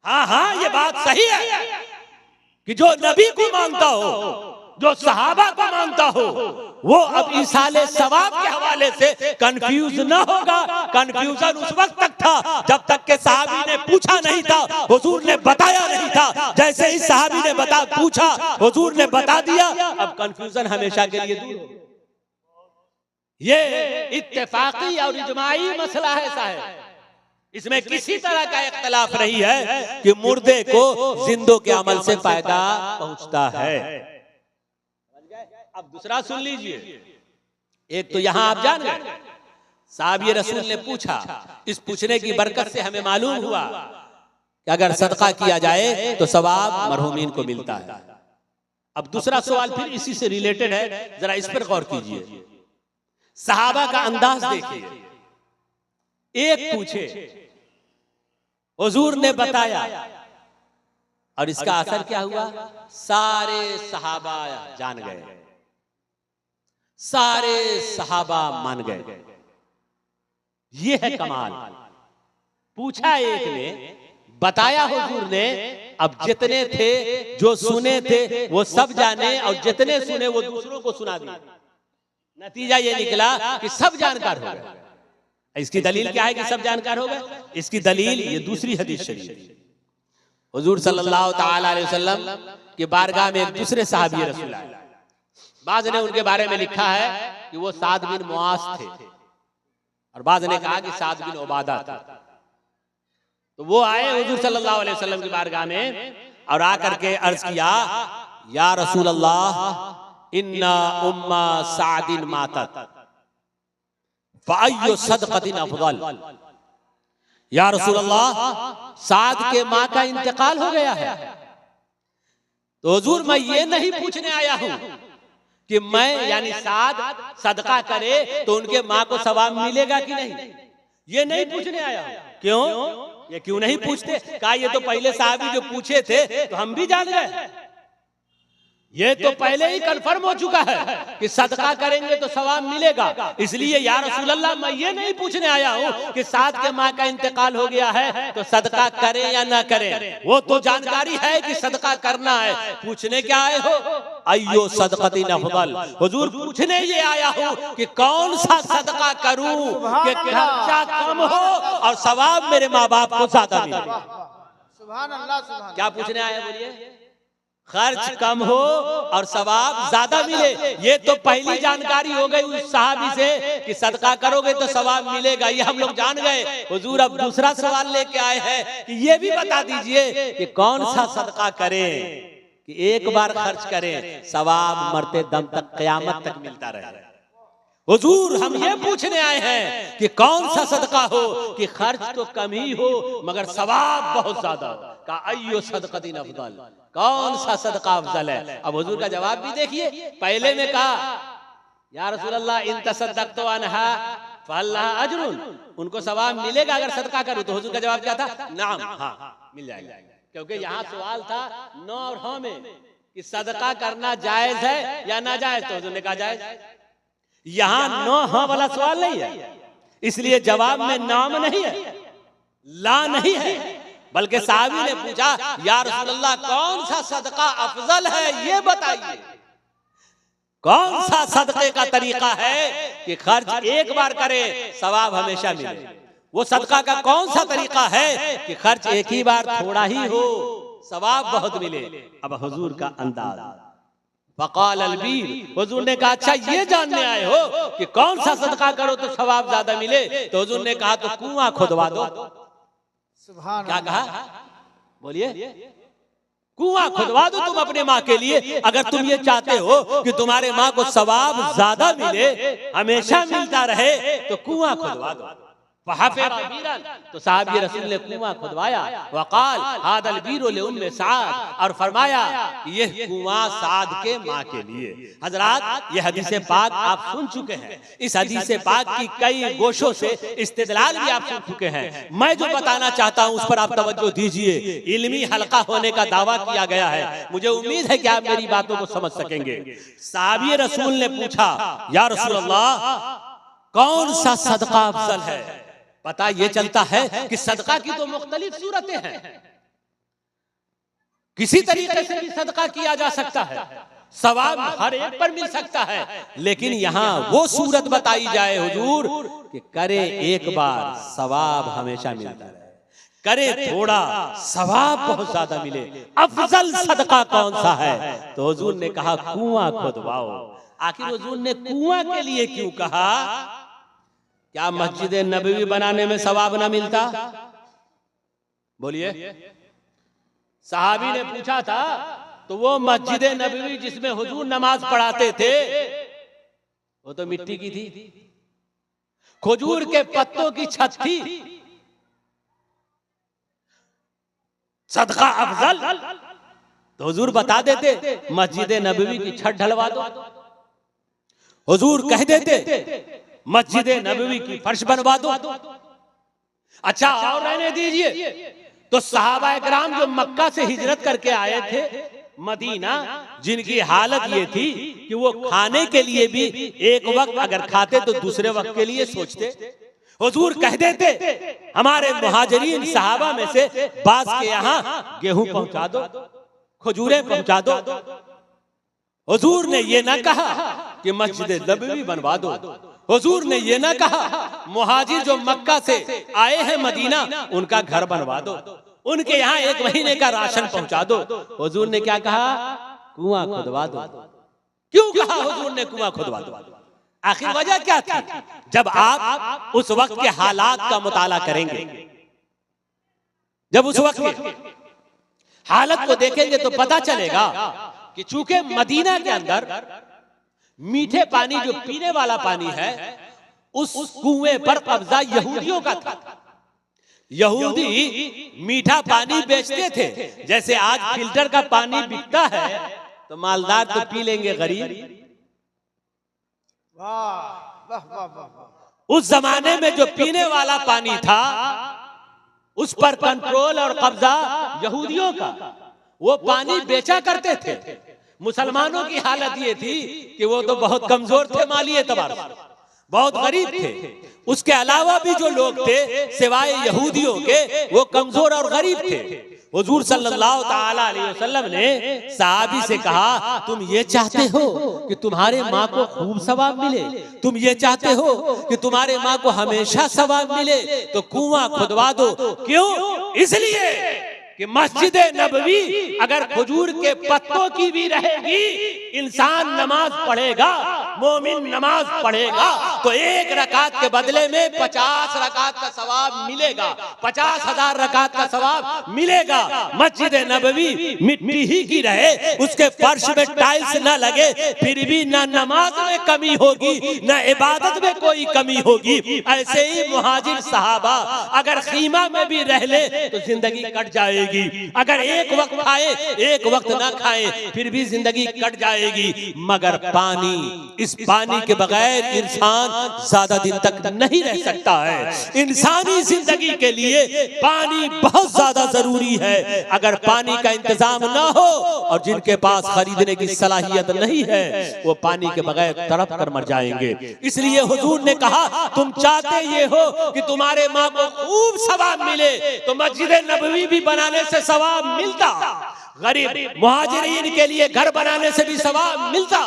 हाँ, ये बात सही है कि जो नबी को मानता हो, जो सहाबा को मानता हो, वो अब इसाले सवाब के हवाले से कंफ्यूज न होगा। कंफ्यूजन उस वक्त तक था जब तक के सहाबी ने पूछा नहीं था, हुजूर ने बताया नहीं था। जैसे ही सहाबी ने पूछा, हुजूर ने बता दिया, अब कंफ्यूजन हमेशा के लिए दूर। ये इत्तेफाकी और इजमाई मसला है साहब। इसमें किसी तरह का इख्तलाफ नहीं है कि मुर्दे को जिंदों के अमल से फायदा पहुंचता है। अब दूसरा सुन लीजिए। एक तो यहां आप जान गए, साहब ये रसूल ने पूछा, इस पूछने की बरकत से हमें मालूम हुआ कि अगर सदका किया जाए तो सवाब मरहूमीन को मिलता है। अब दूसरा सवाल फिर इसी से रिलेटेड है, जरा इस पर गौर कीजिए। सहाबा का अंदाज देखिए। एक पूछे, हुजूर ने बताया, और इसका असर क्या हुआ? सारे सहाबा जान गए, सारे सहाबा मान गए। ये है कमाल। पूछा एक ने, बताया हुजूर ने। अब जितने थे जो सुने थे वो सब जाने, और जितने सुने वो दूसरों को सुना दिए। नतीजा ये निकला कि सब जानकार हो गए। इसकी दलील क्या है कि सब जानकार हो गए? इसकी दलील ये दूसरी हदीस शरीफ, हुजूर सल्लल्लाहु ताला अलैहि वसल्लम की बारगाह में एक दूसरे सहाबी रसूल आए। बाज़ ने उनके बारे में लिखा है कि वो साद बिन मुआज थे और बाज़ ने कहा कि साद बिन उबादा था। तो वो आए हुजूर सल्लल्लाहु अलैहि वसल्लम की बारगाह में और आकर के अर्ज किया, या रसूल अल्लाह इन्ना उम्मा सादिन मातत फ़अय्यु सदक़तिन अफ़ज़ल। या रसूल अल्लाह, साद के माँ का इंतकाल हो गया है। तो हुजूर मैं ये नहीं पूछने आया हूं कि मैं यानी साद सदका करे तो उनके माँ को सवाब मिलेगा कि नहीं, ये नहीं पूछने आया हूं। क्यों? ये क्यों नहीं पूछते? कहा ये तो पहले साहबी जो पूछे थे तो हम भी जान गए, ये तो पहले ही कंफर्म हो चुका है कि सदका करेंगे तो सवाब मिलेगा। इसलिए या रसूल अल्लाह मैं ये नहीं पूछने आया हूं कि साद के माँ का इंतकाल हो गया है तो सदका करें या ना करें, वो तो जानकारी है कि सदका करना है। पूछने क्या आए हो? अय्यो सदक़तिन अफ़ज़ल। हुजूर पूछने ये आया हूं कि कौन सा सदका करूं कि खर्चा कम हो और सवाब मेरे माँ बाप को ज्यादा मिले। सुभान अल्लाह, सुभान। क्या पूछने आए बोलिए? खर्च कम हो और सवाब ज्यादा मिले। ये तो पहली जानकारी हो गई उस सहाबी से कि सदका करोगे तो सवाब मिलेगा, ये हम लोग जान गए। हुजूर अब दूसरा सवाल लेके आए हैं कि ये भी बता दीजिए कि कौन सा सदका करें कि एक बार खर्च करें सवाब मरते दम तक क़यामत तक मिलता रहे। हुजूर हम ये पूछने आए हैं कि कौन सा सदका हो कि खर्च तो कम ही हो मगर सवाब बहुत ज्यादा हो। का अय्यो सदक़तिन अफ़ज़ल, कौन सा सदका अफजल है? अब हुजूर का जवाब भी देखिए। पहले में कहा या रसूल अल्लाह इन तसद्दक़्तु अन्हा फलहा अजरुन, उनको सवाब मिलेगा अगर सदका करूं। तो हुजूर का जवाब क्या था? नाम, हाँ मिल जाएगा। क्योंकि यहाँ सवाल था नो और हाँ में कि सदका करना जायज है या ना जायज, तो हुजूर ने कहा जायज। यहाँ नो हाँ वाला सवाल नहीं है, इसलिए जवाब में नाम नहीं है, ला नहीं है, बल्कि साहबी ने पूछा या रसूल अल्लाह कौन सा सदका अफजल है ये बताइए, कौन सा सदके का तरीका है कि खर्च एक बार करे सवाब हमेशा मिले। वो सदका का कौन सा तरीका है कि खर्च एक ही बार थोड़ा ही हो सवाब बहुत मिले। अब हुजूर का अंदाज, फ़क़ाल अलबीर, हुजूर ने कहा अच्छा ये जानने आए हो कि कौन सा सदका करो तो सवाब ज्यादा मिले। तो हुजूर ने कहा तो कुआं खुदवा दो। क्या कहा? बोलिए। कुआं खुदवा दो तुम अपने माँ के लिए, अगर तुम ये चाहते हो कि तुम्हारे माँ को सवाब ज्यादा मिले, हमेशा मिलता रहे, तो कुआं खुदवा दो। तो साहब रसूल ने कुआं खुदवाया। वक़ाल हादल बीरो ले उम्मे साद, और फरमाया ये कुआं साद के माँ के लिए। हजरात ये हदीस पाक आप सुन चुके हैं, इस हदीस पाक की कई गोशों से इस्तेदलाल भी आप सुन चुके हैं। मैं जो बताना चाहता हूँ उस पर आप तवज्जो दीजिए। इल्मी हल्का होने का दावा किया गया है, मुझे उम्मीद है कि आप मेरी बातों को समझ सकेंगे। साहब रसूल ने पूछा या रसूल अल्लाह कौन सा सदका अफजल है? पता ये चलता है कि सदका की तो मुख्तलिफ सूरतें हैं, किसी तरीके से भी सदका किया जा सकता है, सवाब हर एक पर मिल सकता है, लेकिन यहाँ वो सूरत बताई जाए हुजूर कि करे एक बार सवाब हमेशा मिलता रहे, करे थोड़ा सवाब बहुत ज्यादा मिले। अफजल सदका कौन सा है? तो हुजूर ने कहा कुआं खुदवाओ। आखिर हुजूर ने कुआं के लिए क्यों कहा? क्या मस्जिद नबवी बनाने में सवाब ना मिलता? बोलिए। सहाबी ने पूछा था तो वो मस्जिद नबवी जिसमें हुजूर नमाज पढ़ाते थे वो तो मिट्टी की थी, खजूर के पत्तों की छत थी। सदका अफजल तो हुजूर बता देते मस्जिद नबवी की छत ढलवा दो, हुजूर कह देते मस्जिद नबवी की फर्श बनवा दो। अच्छा और रहने दीजिए, तो सहाबा इकराम जो मक्का से हिजरत करके आए थे मदीना, जिनकी हालत ये थी कि वो खाने के लिए भी एक वक्त अगर खाते तो दूसरे वक्त के लिए सोचते, हुजूर कह देते हमारे मुहाजिरीन सहाबा में से बास के यहाँ गेहूं पहुंचा दो, खजूरें पहुंचा दो। हुजूर ने ये ना कहा कि मस्जिद नबवी बनवा दो, हुजूर ने ये ना कहा मुहाजिर जो मक्का से आए हैं मदीना उनका घर बनवा दो, उनके यहाँ 1 महीने का राशन पहुंचा दो। हुजूर ने क्या कहा? कुआं खुदवा दो। क्यों कहा हुजूर ने कुआं खुदवा दो? आखिर वजह क्या थी? जब आप उस वक्त के हालात का मुताला करेंगे, जब उस वक्त के हालत को देखेंगे तो पता चलेगा कि चूंकि मदीना के अंदर मीठे पानी जो पीने वाला पानी है उस कुएं पर कब्जा यहूदियों का था। यहूदी मीठा पानी बेचते थे, जैसे आज फिल्टर का पानी बिकता है तो मालदार तो पी लेंगे, गरीब। वाह वाह वाह वाह। उस जमाने में जो पीने वाला पानी था उस पर कंट्रोल और कब्जा यहूदियों का, वो पानी बेचा करते थे। मुसलमानों की हालत ये थी कि वो तो बहुत कमजोर थे, माली एतबार से बहुत गरीब थे। उसके अलावा भी जो लोग थे सिवाय यहूदियों के वो कमजोर और गरीब थे। हुजूर सल्लल्लाहु ताला अलैहि वसल्लम ने सहाबी से कहा, तुम ये चाहते हो कि तुम्हारे माँ को खूब सवाब मिले, तुम ये चाहते हो कि तुम्हारे माँ को हमेशा सवाब मिले, तो कुआं खुदवा दो। क्यों? इसलिए कि मस्जिद नबवी अगर खजूर के पत्तों की भी रहेगी, इंसान नमाज पढ़ेगा, मोमिन नमाज पढ़ेगा तो 1 रकात के बदले में 50 रकात का सवाब मिलेगा, 50,000 रकात का सवाब मिलेगा। मस्जिद नबवी मिट्टी ही की रहे, उसके फर्श में टाइल्स ना लगे, फिर भी ना नमाज में कमी होगी ना इबादत में कोई कमी होगी। ऐसे ही मुहाजिर सहाबा अगर खीमा में भी रह ले तो जिंदगी कट जाएगी। अगर एक वक्त खाए एक वक्त ना खाए फिर भी जिंदगी कट जाएगी। मगर पानी, इस पानी के बगैर इंसान ज्यादा दिन तक नहीं रह सकता है। इंसानी जिंदगी के लिए पानी बहुत ज्यादा जरूरी है। अगर पानी का इंतजाम ना हो और जिनके पास खरीदने की सलाहियत नहीं है वो पानी के बगैर तड़प कर मर जाएंगे। इसलिए हुजूर ने कहा, तुम चाहते ये हो कि तुम्हारे माँ को खूब सवाब मिले तो मस्जिद नबवी भी बनाने से सवाब मिलता, गरीब मुहाजिरीन के लिए घर बनाने से भी सवाब मिलता,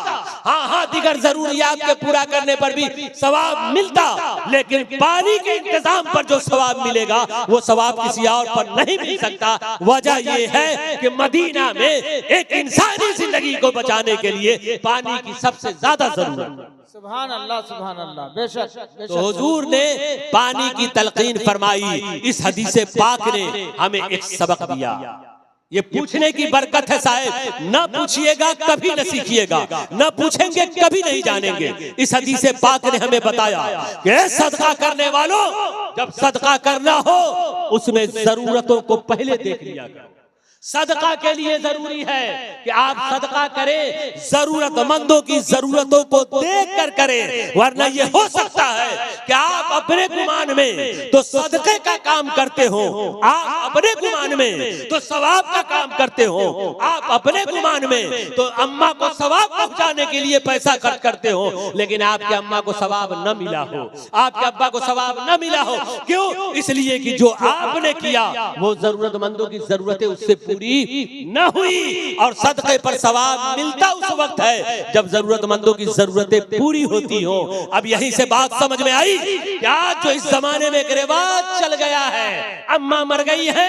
हाँ दिगर जरूरियात के पूरा करने पर भी सवाब मिलता, लेकिन पानी के इंतजाम पर जो सवाब मिलेगा वो सवाब किसी और पर नहीं मिल सकता। वजह ये है कि मदीना में एक इंसानी जिंदगी को बचाने के लिए पानी की सबसे ज्यादा जरूरत। सुभान अल्लाह सुभान अल्लाह। बेशक तो हुजूर ने पानी की तलकीन फरमाई। इस हदीस पाक ने हमें एक सबक दिया। ये पूछने की बरकत है साहब, न पूछिएगा कभी न सीखिएगा, न पूछेंगे कभी नहीं जानेंगे। इस हदीस पाक ने हमें बताया कि सदका करने वालों, जब सदका करना हो उसमें जरूरतों को पहले देख लिया करो। सदका के लिए जरूरी है कि आप सदका करें, जरूरतमंदों की जरूरतों को देख कर करें, वरना ये हो सकता है कि आप अपने गुमान में तो सदके का काम करते हो, आप अपने गुमान में तो सवाब का काम करते हो, आप अपने गुमान में तो अम्मा को सवाब पहुंचाने के लिए पैसा खर्च करते हो, लेकिन आपके अम्मा को सवाब न मिला हो, आपके अब्बा को सवाब न मिला हो। क्यों? इसलिए कि जो आपने किया वो जरूरतमंदों की जरूरतें उससे पूरी न हुई, और सदके पर सवाब मिलता उस वक्त है जब जरूरतमंदों की जरूरतें पूरी होती हो। अब यहीं से बात समझ में आई कि आज जो इस जमाने में एक रिवाज चल गया है, अम्मा मर गई है,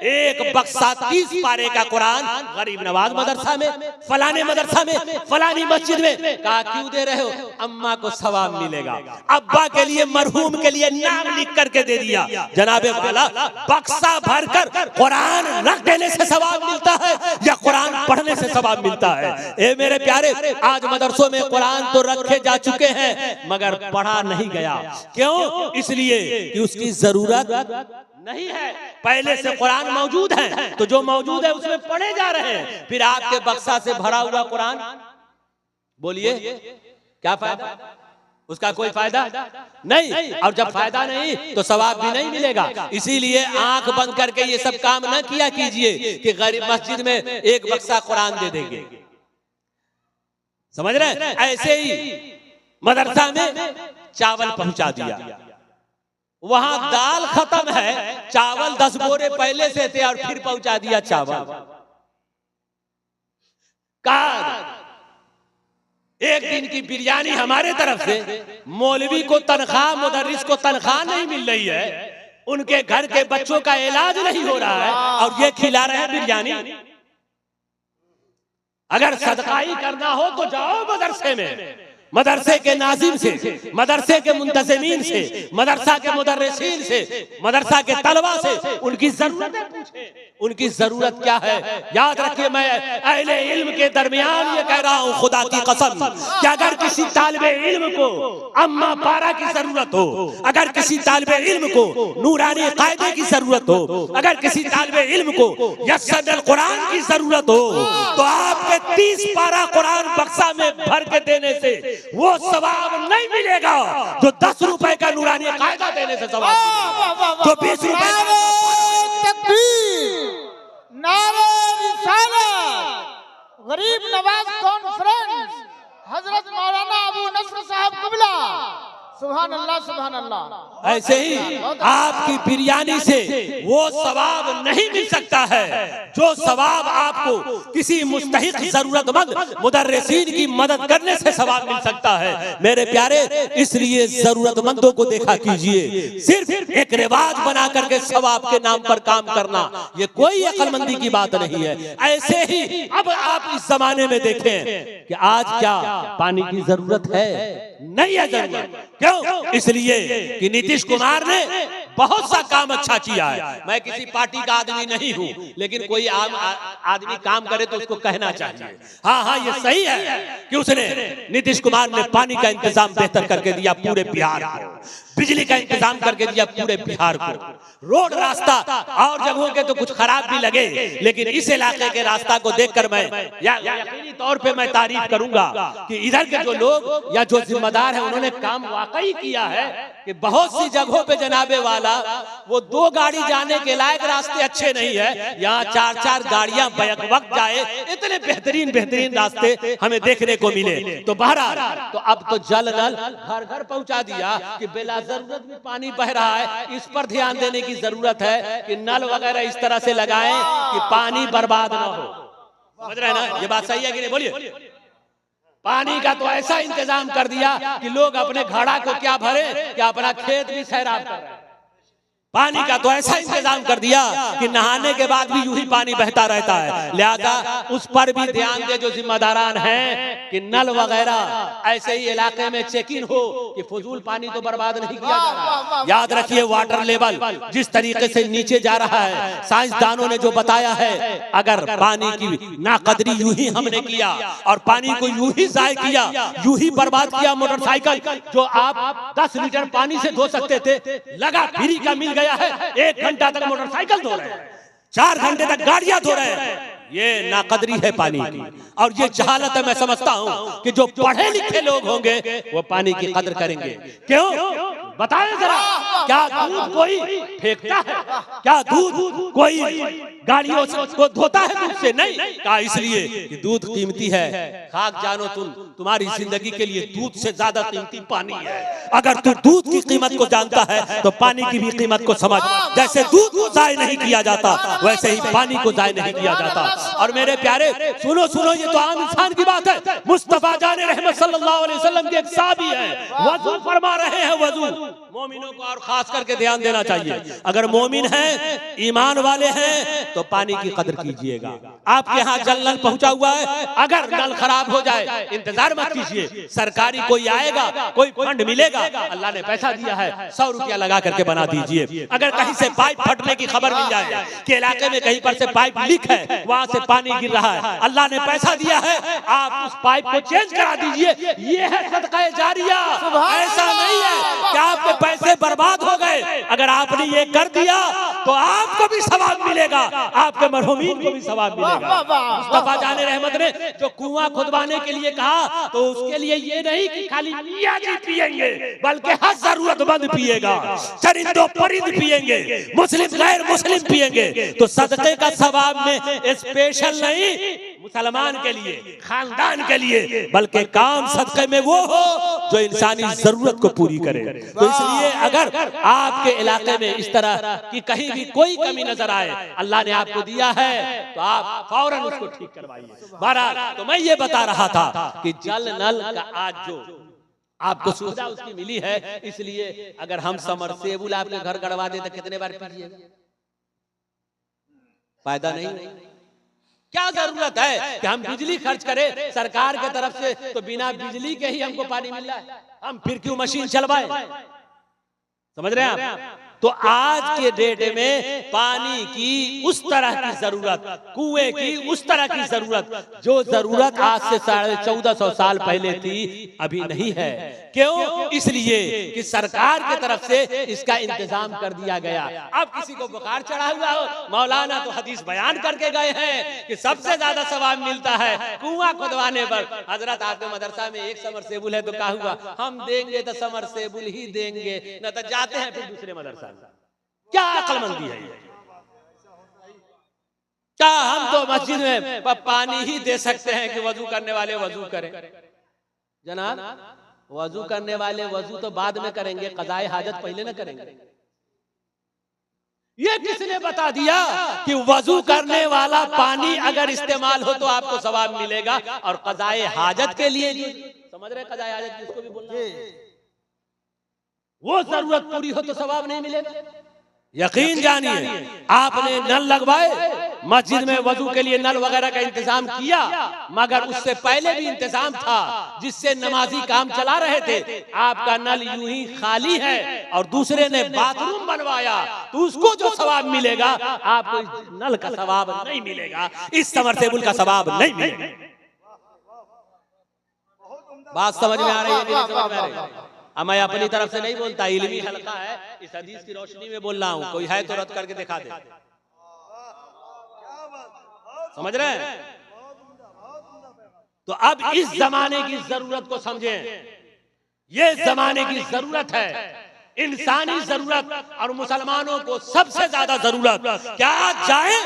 एक बक्सा 30 पारे का कुरान गरीब नवाज मदरसा में, फलाने मदरसा में, फलानी मस्जिद में, कहा क्यों दे रहे हो? अम्मा को सवाब मिलेगा। अब्बा के लिए, मरहूम के लिए नाम लिख करके दे दिया। जनाबे वाला बक्सा भरकर कुरान रख देने से सवाब मिलता है या कुरान पढ़ने से सवाब मिलता है? ए मेरे प्यारे, आज मदरसों में कुरान तो रखे जा चुके हैं मगर पढ़ा नहीं गया। क्यों? इसलिए कि उसकी जरूरत नहीं है। पहले से कुरान मौजूद है तो जो मौजूद है उसमें पढ़े जा रहे हैं। फिर आपके बक्सा से भरा हुआ कुरान, बोलिए क्या फायदा? उसका कोई फायदा नहीं, और जब फायदा नहीं तो सवाब भी नहीं मिलेगा। इसीलिए आंख बंद करके ये सब काम न किया कीजिए कि गरीब मस्जिद में एक बक्सा कुरान दे देंगे, समझ रहे हैं? ऐसे ही मदरसा में चावल पहुंचा दिया, वहां दाल खत्म है, चावल 10 बोरे पहले से थे और फिर पहुंचा दिया चावल। एक दिन की बिरयानी हमारे तरफ से, मौलवी को तनख्वाह, मुदर्रिस को तनख्वाह नहीं मिल रही है, उनके घर के बच्चों का इलाज नहीं हो रहा है और ये खिला रहे हैं बिरयानी। अगर सदका ही करना हो तो जाओ मदरसे में, मदरसे के नाजिम से, मदरसे के मुंतजिमीन से, मदरसा के मुदर्रिसीन से, मदरसा के तलबा से उनकी जरूरतें पूछें, उनकी जरूरत क्या है। याद रखिए, मैं अहले इल्म के दरमियान ये कह रहा हूं, खुदा की कसम, कि अगर किसी तालिबे इल्म को अम्मा पारा की जरूरत हो, अगर किसी तालिबे इल्म को नूरानी कायदे की जरूरत हो, अगर किसी तालिबे इल्म को यस्सदल कुरान की जरूरत हो, तो आपके 30 पारा कुरान बक्सा में भर के देने से वो सवाब नहीं मिलेगा जो 10 रुपए का नूरानी कायदा देने से सवाब मिलेगा। जो 20 रुपए नारे रिसालत, गरीब नवाज कॉन्फ्रेंस, हजरत मौलाना अबू नस्र साहब क़िबला, सुभान अल्लाह सुभान अल्लाह। ऐसे ही आपकी बिरयानी से वो सवाब नहीं मिल सकता है जो सवाब आपको किसी मुस्तहिक जरूरतमंद मुदर्रिसीन की मदद करने से सवाब मिल सकता है। मेरे प्यारे, इसलिए जरूरतमंदों को देखा कीजिए, सिर्फ एक रिवाज बना करके सवाब के नाम पर काम करना ये कोई अक्लमंदी की बात नहीं है। ऐसे ही अब आप इस जमाने में देखें कि आज क्या पानी की जरूरत है? नहीं है जरूरत। क्यों? इसलिए कि नीतीश कुमार ने बहुत सा काम अच्छा किया है। मैं किसी पार्टी का आदमी नहीं हूं, लेकिन कोई आम आदमी काम करे तो उसको कहना चाहिए, हाँ ये सही है कि उसने, नीतीश कुमार ने पानी का इंतजाम बेहतर करके दिया पूरे बिहार को, बिजली का इंतजाम करके दिया पूरे बिहार को, रोड रास्ता और जगहों के तो कुछ खराब भी लगे, लेकिन इस इलाके के रास्ता को देखकर मैं यकीनी तौर पे मैं तारीफ करूंगा कि इधर के जो लोग या जो जिम्मेदार हैं उन्होंने काम वाकई किया है कि बहुत सी जगहों पे जनाबे वाला वो 2 गाड़ी जाने के लायक रास्ते अच्छे नहीं है, यहाँ 4-4 गाड़ियां बैक वक्त जाए, इतने बेहतरीन रास्ते हमें देखने को मिले। तो बहरहाल, तो अब तो जल नल घर घर पहुंचा दिया कि बेला जरूरत में पानी बह रहा है, इस पर ध्यान देने की जरूरत है कि नल वगैरह इस तरह से लगाएं कि पानी बर्बाद ना हो। समझ रहे हैं ना? ये बात सही है कि नहीं? बोलिए। पानी का तो ऐसा इंतजाम कर दिया कि लोग अपने घड़ा को क्या भरे कि अपना खेत भी सैराब कर रहे हैं। पानी का तो ऐसा इंतजाम कर दिया कि नहाने के बाद भी यूं ही पानी बहता रहता है। लिहाजा उस पर भी ध्यान दे जो जिम्मेदारान हैं कि नल वगैरह ऐसे ही इलाके में चेकिंग हो कि फजूल पानी तो बर्बाद नहीं किया जा रहा। याद रखिए, वाटर लेवल जिस तरीके से नीचे जा रहा है, साइंसदानों ने जो बताया है, अगर पानी की नाकदरी यूं ही हमने किया और पानी को यूं ही जाय किया, यूं ही बर्बाद किया, मोटरसाइकिल जो आप 10 लीटर पानी से धो सकते थे, लगा फ्री का मिल गया है, 1 घंटा तक मोटरसाइकिल धो रहे हैं, 4 घंटे तक गाड़ियां धो रहे हैं। ये नाकदरी है पानी की, और ये जहालत है। मैं समझता हूं कि जो पढ़े लिखे लोग होंगे वो पानी की कदर करेंगे। क्यों? बताएं जरा, क्या दूध कोई फेंकता है? क्या दूध कोई गाड़ियों को धोता है दूध से? नहीं। कहा इसलिए कि दूध कीमती है। खाक जानो तुम्हारी जिंदगी के लिए दूध से ज्यादा कीमती पानी है। अगर तू दूध की कीमत को जानता है तो पानी की भी कीमत को समझ। जैसे दूध को जाय नहीं किया जाता, वैसे ही पानी को जाय नहीं किया जाता। और मेरे प्यारे, सुनो, ये तो आम इंसान की बात है। मुस्तफा जाने रहमत सल्लल्लाहु अलैहि वसल्लम के एक साहबी है, वजू फरमा रहे हैं। वजू मोमिनों को और खास करके ध्यान देना चाहिए। अगर मोमिन हैं, ईमान वाले हैं, तो पानी की कदर कीजिएगा। आपके यहाँ जल नल पहुंचा हुआ है, अगर नल खराब हो जाए इंतजार मत कीजिए, सरकारी कोई आएगा, कोई फंड मिलेगा, अल्लाह ने पैसा दिया है, 100 रुपया लगा करके बना दीजिए। अगर कहीं से पाइप फटने की खबर मिल जाए कि इलाके में कहीं पर से पाइप लीक है, वहां से पानी गिर रहा है, अल्लाह ने पैसा दिया है, आप उस पाइप को चेंज करा दीजिए। ये है सदका जारिया। ऐसा नहीं है कि आपके पैसे बर्बाद हो गए। अगर आपने ये कर दिया तो आपको भी सवाब मिलेगा, आपके मरहुमीन को भी सवाब मिलेगा। मुस्तफा जाने रहमत ने जो कुआं खुदवाने के लिए कहा, तो उसके लिए ये नहीं कि खाली मियां जी पिएंगे, बल्कि हर जरूरतमंद पिएगा, चरिंदो परिंद पिएंगे, मुस्लिम गैर मुस्लिम पिएंगे। तो सदके का सवाब में स्पेशल नहीं, मुसलमान के लिए, खानदान के लिए, बल्कि काम सदक़े में वो हो जो इंसानी जरूरत को पूरी करे। तो इसलिए अगर आपके इलाके में इस तरह की कहीं भी कोई कमी नजर आए, अल्लाह ने आपको दिया है तो आप फौरन उसको ठीक करवाइए। बहरहाल तो मैं ये बता रहा था कि जल नल का आज जो आपको सुविधा उसकी मिली है, इसलिए अगर हम समरसेबुल आपके घर गड़वा दे तो कितने बार पीजिए? फायदा नहीं। क्या जरूरत है कि हम बिजली खर्च करें सरकार की तरफ से, तो बिना बिजली के ही हमको पानी मिल रहा है, हम फिर क्यों मशीन चलवाएं? समझ रहे हैं आप? तो आज के डेट में पानी की उस तरह की जरूरत, कुएं की उस तरह की जरूरत, जो जरूरत आज से 1450 साल पहले थी, अभी नहीं है। क्यों? इसलिए कि सरकार की तरफ से इसका इंतजाम कर दिया गया। अब किसी को बुखार चढ़ा हुआ हो, मौलाना तो हदीस बयान करके गए हैं कि सबसे ज्यादा सवाब मिलता है कुआं खुदवाने पर। हजरत आपके मदरसा में एक समरसेबुल है तो क्या हुआ, हम देंगे तो समरसेबुल ही देंगे, न तो जाते हैं फिर दूसरे मदरसा। क्या अक्लमंदी है ये? क्या हम तो मस्जिद में पानी ही दे सकते हैं कि वजू करने वाले वजू करें? जनाब, वजू करने वाले वजू तो बाद में करेंगे, कज़ाए हाजत पहले न करेंगे। ये किसने बता दिया कि वजू करने वाला पानी अगर इस्तेमाल हो तो आपको सवाब मिलेगा, और कज़ाए हाजत के लिए समझ रहे, कज़ाए हाजत किसको भी बोलना, वो जरूरत पूरी हो तो सवाब नहीं मिलेगा। यकीन जानिए, आपने नल लगवाए, मस्जिद में वजू के लिए नल वगैरह का इंतजाम किया, मगर उससे पहले भी इंतजाम था जिससे नमाजी काम चला रहे थे। आपका नल यूं ही खाली है और दूसरे ने बाथरूम बनवाया, तो उसको जो सवाब मिलेगा आपको नल का सवाब नहीं मिलेगा, इस समरसेबुल का सवाब नहीं मिलेगा। बात समझ में आ रही है कि नहीं समझ में आ रही है? अब मैं अपनी तरफ से नहीं बोलता, इल्मी हल्का है, इस हदीस की रोशनी में बोल रहा हूं। कोई है तो रद्द करके दिखा दे। समझ रहे हैं? तो अब इस जमाने की जरूरत को समझें। ये जमाने की जरूरत है, इंसानी जरूरत, और मुसलमानों को सबसे ज्यादा जरूरत क्या, जाए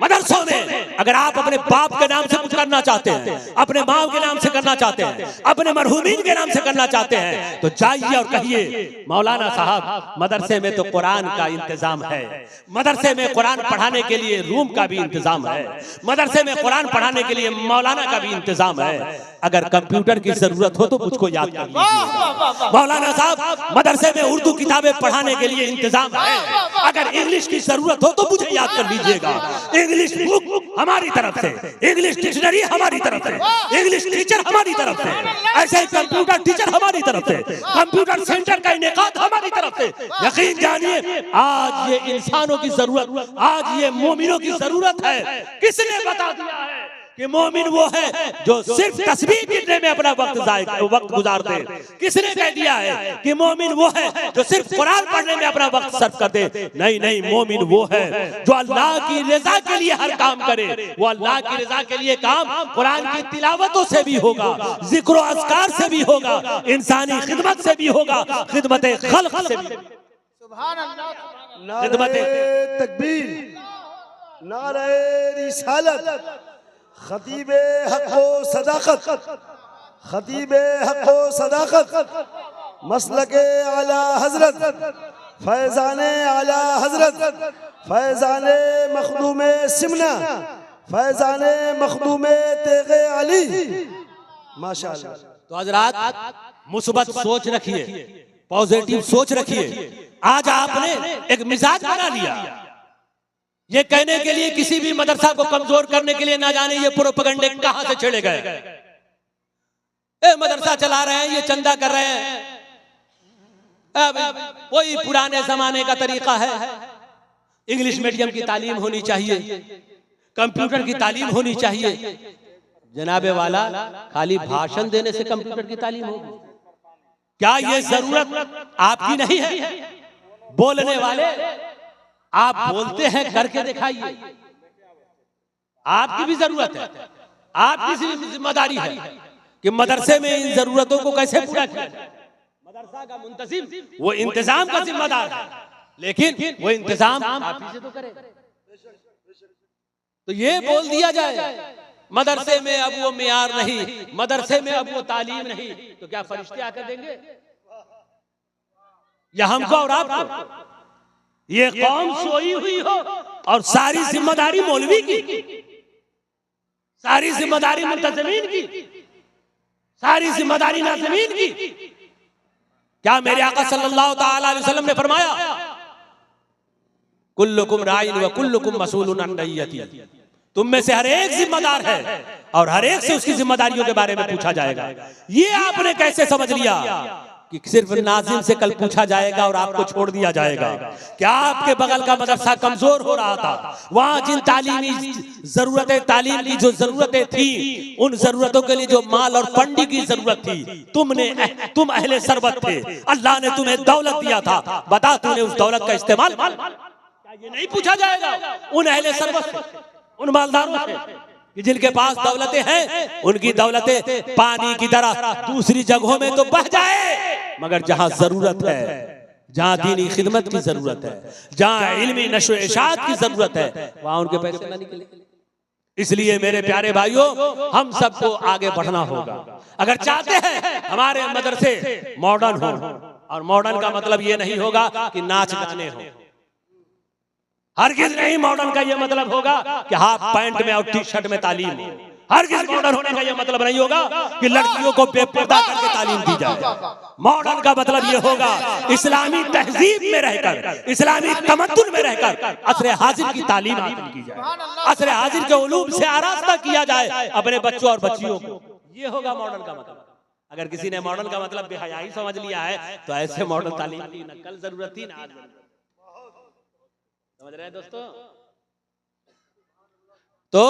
मदरसों में। अगर आप अपने बाप के नाम से कुछ करना चाहते हैं, अपने माँ के नाम से करना चाहते हैं, अपने मरहूमीन के नाम से करना चाहते हैं, तो जाइए और कहिए मौलाना साहब मदरसे में तो कुरान का इंतजाम है, मदरसे में कुरान पढ़ाने के लिए रूम का भी इंतजाम है, मदरसे में कुरान पढ़ाने के लिए मौलाना का भी इंतजाम है। अगर कंप्यूटर की जरूरत हो तो मुझको याद कर लीजिए, मौलाना साहब मदरसे में उर्दू किताबें पढ़ाने के लिए इंतजाम है। अगर इंग्लिश की जरूरत हो तो मुझे याद कर लीजिएगा, इंग्लिश बुक हमारी तरफ से, इंग्लिश डिक्शनरी हमारी तरफ से, इंग्लिश टीचर हमारी तरफ से, ऐसे कंप्यूटर टीचर हमारी तरफ से, कंप्यूटर सेंटर का इनेकाद हमारी तरफ से। यकीन जानिए, आज ये इंसानों की जरूरत, आज ये मोमिनों की जरूरत है। किसने बता दिया है कि मोमिन वो है जो सिर्फ तस्बीह गिनने में अपना वक्त गुजार दे? किसने कह दिया है कि मोमिन वो है जो सिर्फ कुरान पढ़ने में अपना वक्त सर्फ कर दे? नहीं नहीं, मोमिन वो है जो अल्लाह की रजा के लिए हर काम करे। वो अल्लाह की रजा के लिए काम कुरान की तिलावतों से भी होगा, जिक्र और अज़कार से भी होगा, इंसानी खिदमत से भी होगा, खिदमत खल्क से भी। सुभान अल्लाह, नारे तकबीर, नारे रिसालत, खतीबे हक व सदाकत, खतीबे हक व सदाकत, मसलके आला हजरत, फैजाने आला हजरत, फैजाने मखदूमे सिमना, फैजाने मखदूमे तेगे अली, माशाअल्लाह। तो हजरात, मुस्बत सोच रखिए, पॉजिटिव सोच रखिए। आज आपने एक मिजाज बना लिया, ये कहने के लिए किसी भी मदरसा को कमजोर करने के लिए ना जाने ये प्रोपेगेंडे कहां से छेड़े गए। ए मदरसा चला रहे हैं, ये चंदा कर रहे हैं, अब वही पुराने जमाने का तरीका है। इंग्लिश मीडियम की तालीम होनी चाहिए, कंप्यूटर की तालीम होनी चाहिए। जनाबे वाला, खाली भाषण देने से कंप्यूटर की तालीम होगी क्या? ये जरूरत आपकी नहीं है। बोलने वाले आप बोलते हैं, करके दिखाइए। आपकी भी जरूरत है, आपकी भी जिम्मेदारी है कि मदरसे में इन जरूरतों को कैसे पूरा किया जाए। मदरसा का मुंतजिम वो इंतजाम का जिम्मेदार है, लेकिन वो इंतजाम आप ही से तो करे। तो ये बोल दिया जाए मदरसे में अब वो मियार नहीं, मदरसे में अब वो तालीम नहीं, तो क्या फरिश्ते आकर देंगे? या हमको और आपको? ये कौम सोई हुई हो और सारी जिम्मेदारी मौलवी की, सारी जिम्मेदारी मुंतजमीन की, सारी जिम्मेदारी नाज़िमीन की। क्या मेरे आका सल्लल्लाहु ताला अलैहि वसल्लम ने फरमाया, कुल्लुकुम राइन व कुल्लुकुम मसूलुन अन रइयती, तुम में से हर एक जिम्मेदार है और हर एक से उसकी जिम्मेदारियों के बारे में पूछा जाएगा। ये आपने कैसे समझ लिया कि सिर्फ नाज़िम से कल पूछा जाएगा और आपको छोड़ दिया जाएगा? क्या आपके बगल का मदरसा कमजोर हो रहा था? वहां जिन तालीमी जरूरतें, तालीम की जो जरूरतें थी, उन जरूरतों के लिए जो माल और फंडी की जरूरत थी, तुम अहले सरबत थे, अल्लाह ने तुम्हें दौलत दिया था, बता तूने उस दौलत का इस्तेमाल? ये नहीं पूछा जाएगा उन अहले सरबत से, उन मालदारों से कि जिनके पास दौलतें हैं, उनकी दौलतें पानी की तरह दूसरी जगहों में तो बह जाए, मगर जहां जरूरत है, जहां दीनी खिदमत की जरूरत है, जहां इल्मी नशो इशात की जरूरत है, वहां उनके पैसे ना निकले। इसलिए मेरे प्यारे भाइयों, हम सबको आगे बढ़ना होगा। अगर चाहते हैं हमारे मदरसे मॉडर्न हो, और मॉडर्न का मतलब ये नहीं होगा कि नाच गाने हो, हरगिज़ नहीं। मॉडर्न का ये मतलब होगा कि हाफ पैंट में और टी शर्ट में तालीम हो। हरगिज़ मॉडर्न होने का ये मतलब नहीं होगा कि लड़कियों को बेपर्दा करके तालीम दी जाए। मॉडर्न का मतलब ये होगा इस्लामी तहजीब में रहकर, इस्लामी तमद्दुन में रहकर असरे हाजिर की तालीम हासिल की जाए, असरे हाजिर के उलूम से आरास्ता किया जाए अपने बच्चों और बच्चियों को। ये होगा मॉडर्न का मतलब। अगर किसी ने मॉडर्न का मतलब बेहयाई समझ लिया है, तो ऐसे मॉडर्न तालीम की न कल जरूरत थी ना आज। समझ रहे हैं दोस्तों? तो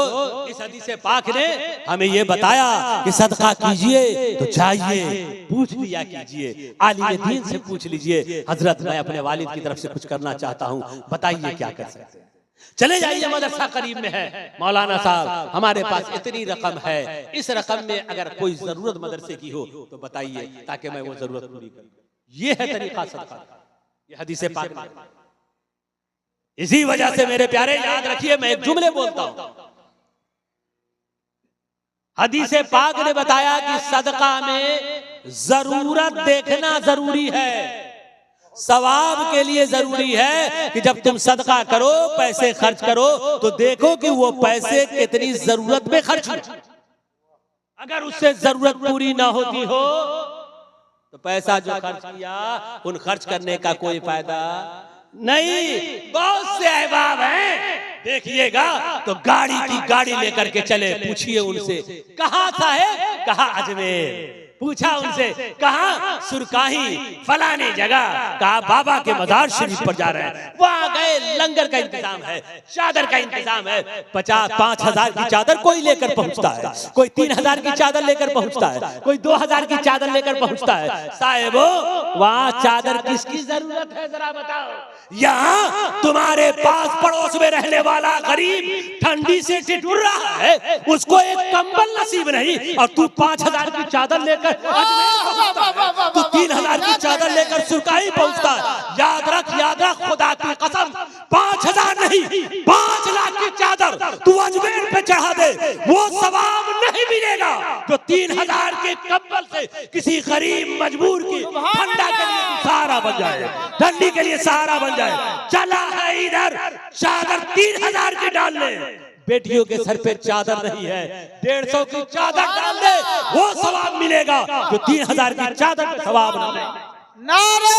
इस हदीस पाक ने हमें ये बताया कि सदका कीजिए तो चाहिए, पूछ लिया कीजिए, आलिम दीन से पूछ लीजिए, हजरत मैं अपने वालिद की तरफ से कुछ करना चाहता हूँ, बताइए क्या कर सकते हैं। चले जाइए, मदरसा करीब में है, मौलाना साहब हमारे पास इतनी रकम है, इस रकम में अगर कोई जरूरत मदरसे की हो तो बताइए, ताकि मैं वो जरूरत पूरी करूं। ये है तरीका सदका, ये हदीस पाक। इसी वजह से मेरे प्यारे याद रखिए, मैं एक जुमले बोलता हूं। हदीस पाक ने बताया कि सदका में जरूरत देखना जरूरी है, सवाब के लिए जरूरी है कि जब तुम सदका करो, पैसे खर्च करो, तो देखो कि वो पैसे कितनी जरूरत में खर्च हो। अगर उससे जरूरत पूरी ना होती हो तो पैसा जो खर्च किया, उन खर्च करने का कोई फायदा नहीं। बहुत से अहबाब हैं, देखिएगा तो गाड़ी की गाड़ी लेकर के चले, पूछिए उनसे कहाँ था है, कहा अजमेर, पूछा उनसे कहा सुरकाही फलानी जगह, कहा बाबा के मजार शरीफ पर जा रहे हैं, वहां गए, लंगर का इंतजाम है, चादर का इंतजाम है, 5,000 की चादर कोई लेकर पहुंचता है, कोई 3,000 की चादर लेकर पहुंचता है, कोई 2,000 की चादर लेकर पहुंचता है। साहिबो, वहां चादर किसकी जरूरत है जरा बताओ? यहाँ तुम्हारे पास पड़ोस में रहने वाला गरीब ठंडी से ठिठुर रहा है, उसको एक कंबल नसीब नहीं, और तू 5,000 की चादर लेकर तू 3,000 की चादर लेकर सुरकाही पहुंचता है। याद रख खुदा की कसम, 5,000 नहीं 5 लाख की चादर तू अजमेर पे चढ़ा दे, वो सवाब नहीं मिलेगा जो 3,000 के कंबल से किसी गरीब मजबूर की ठंडा के लिए सहारा बन जाए, ठंडी के लिए सहारा बन जाए। चला है इधर चादर 3,000 की डालने, बेटियों के सर पे चादर नहीं है, 150 की चादर डाल दे, वो सवाब मिलेगा जो 3,000 की चादर का सवाब ना मिले। नारे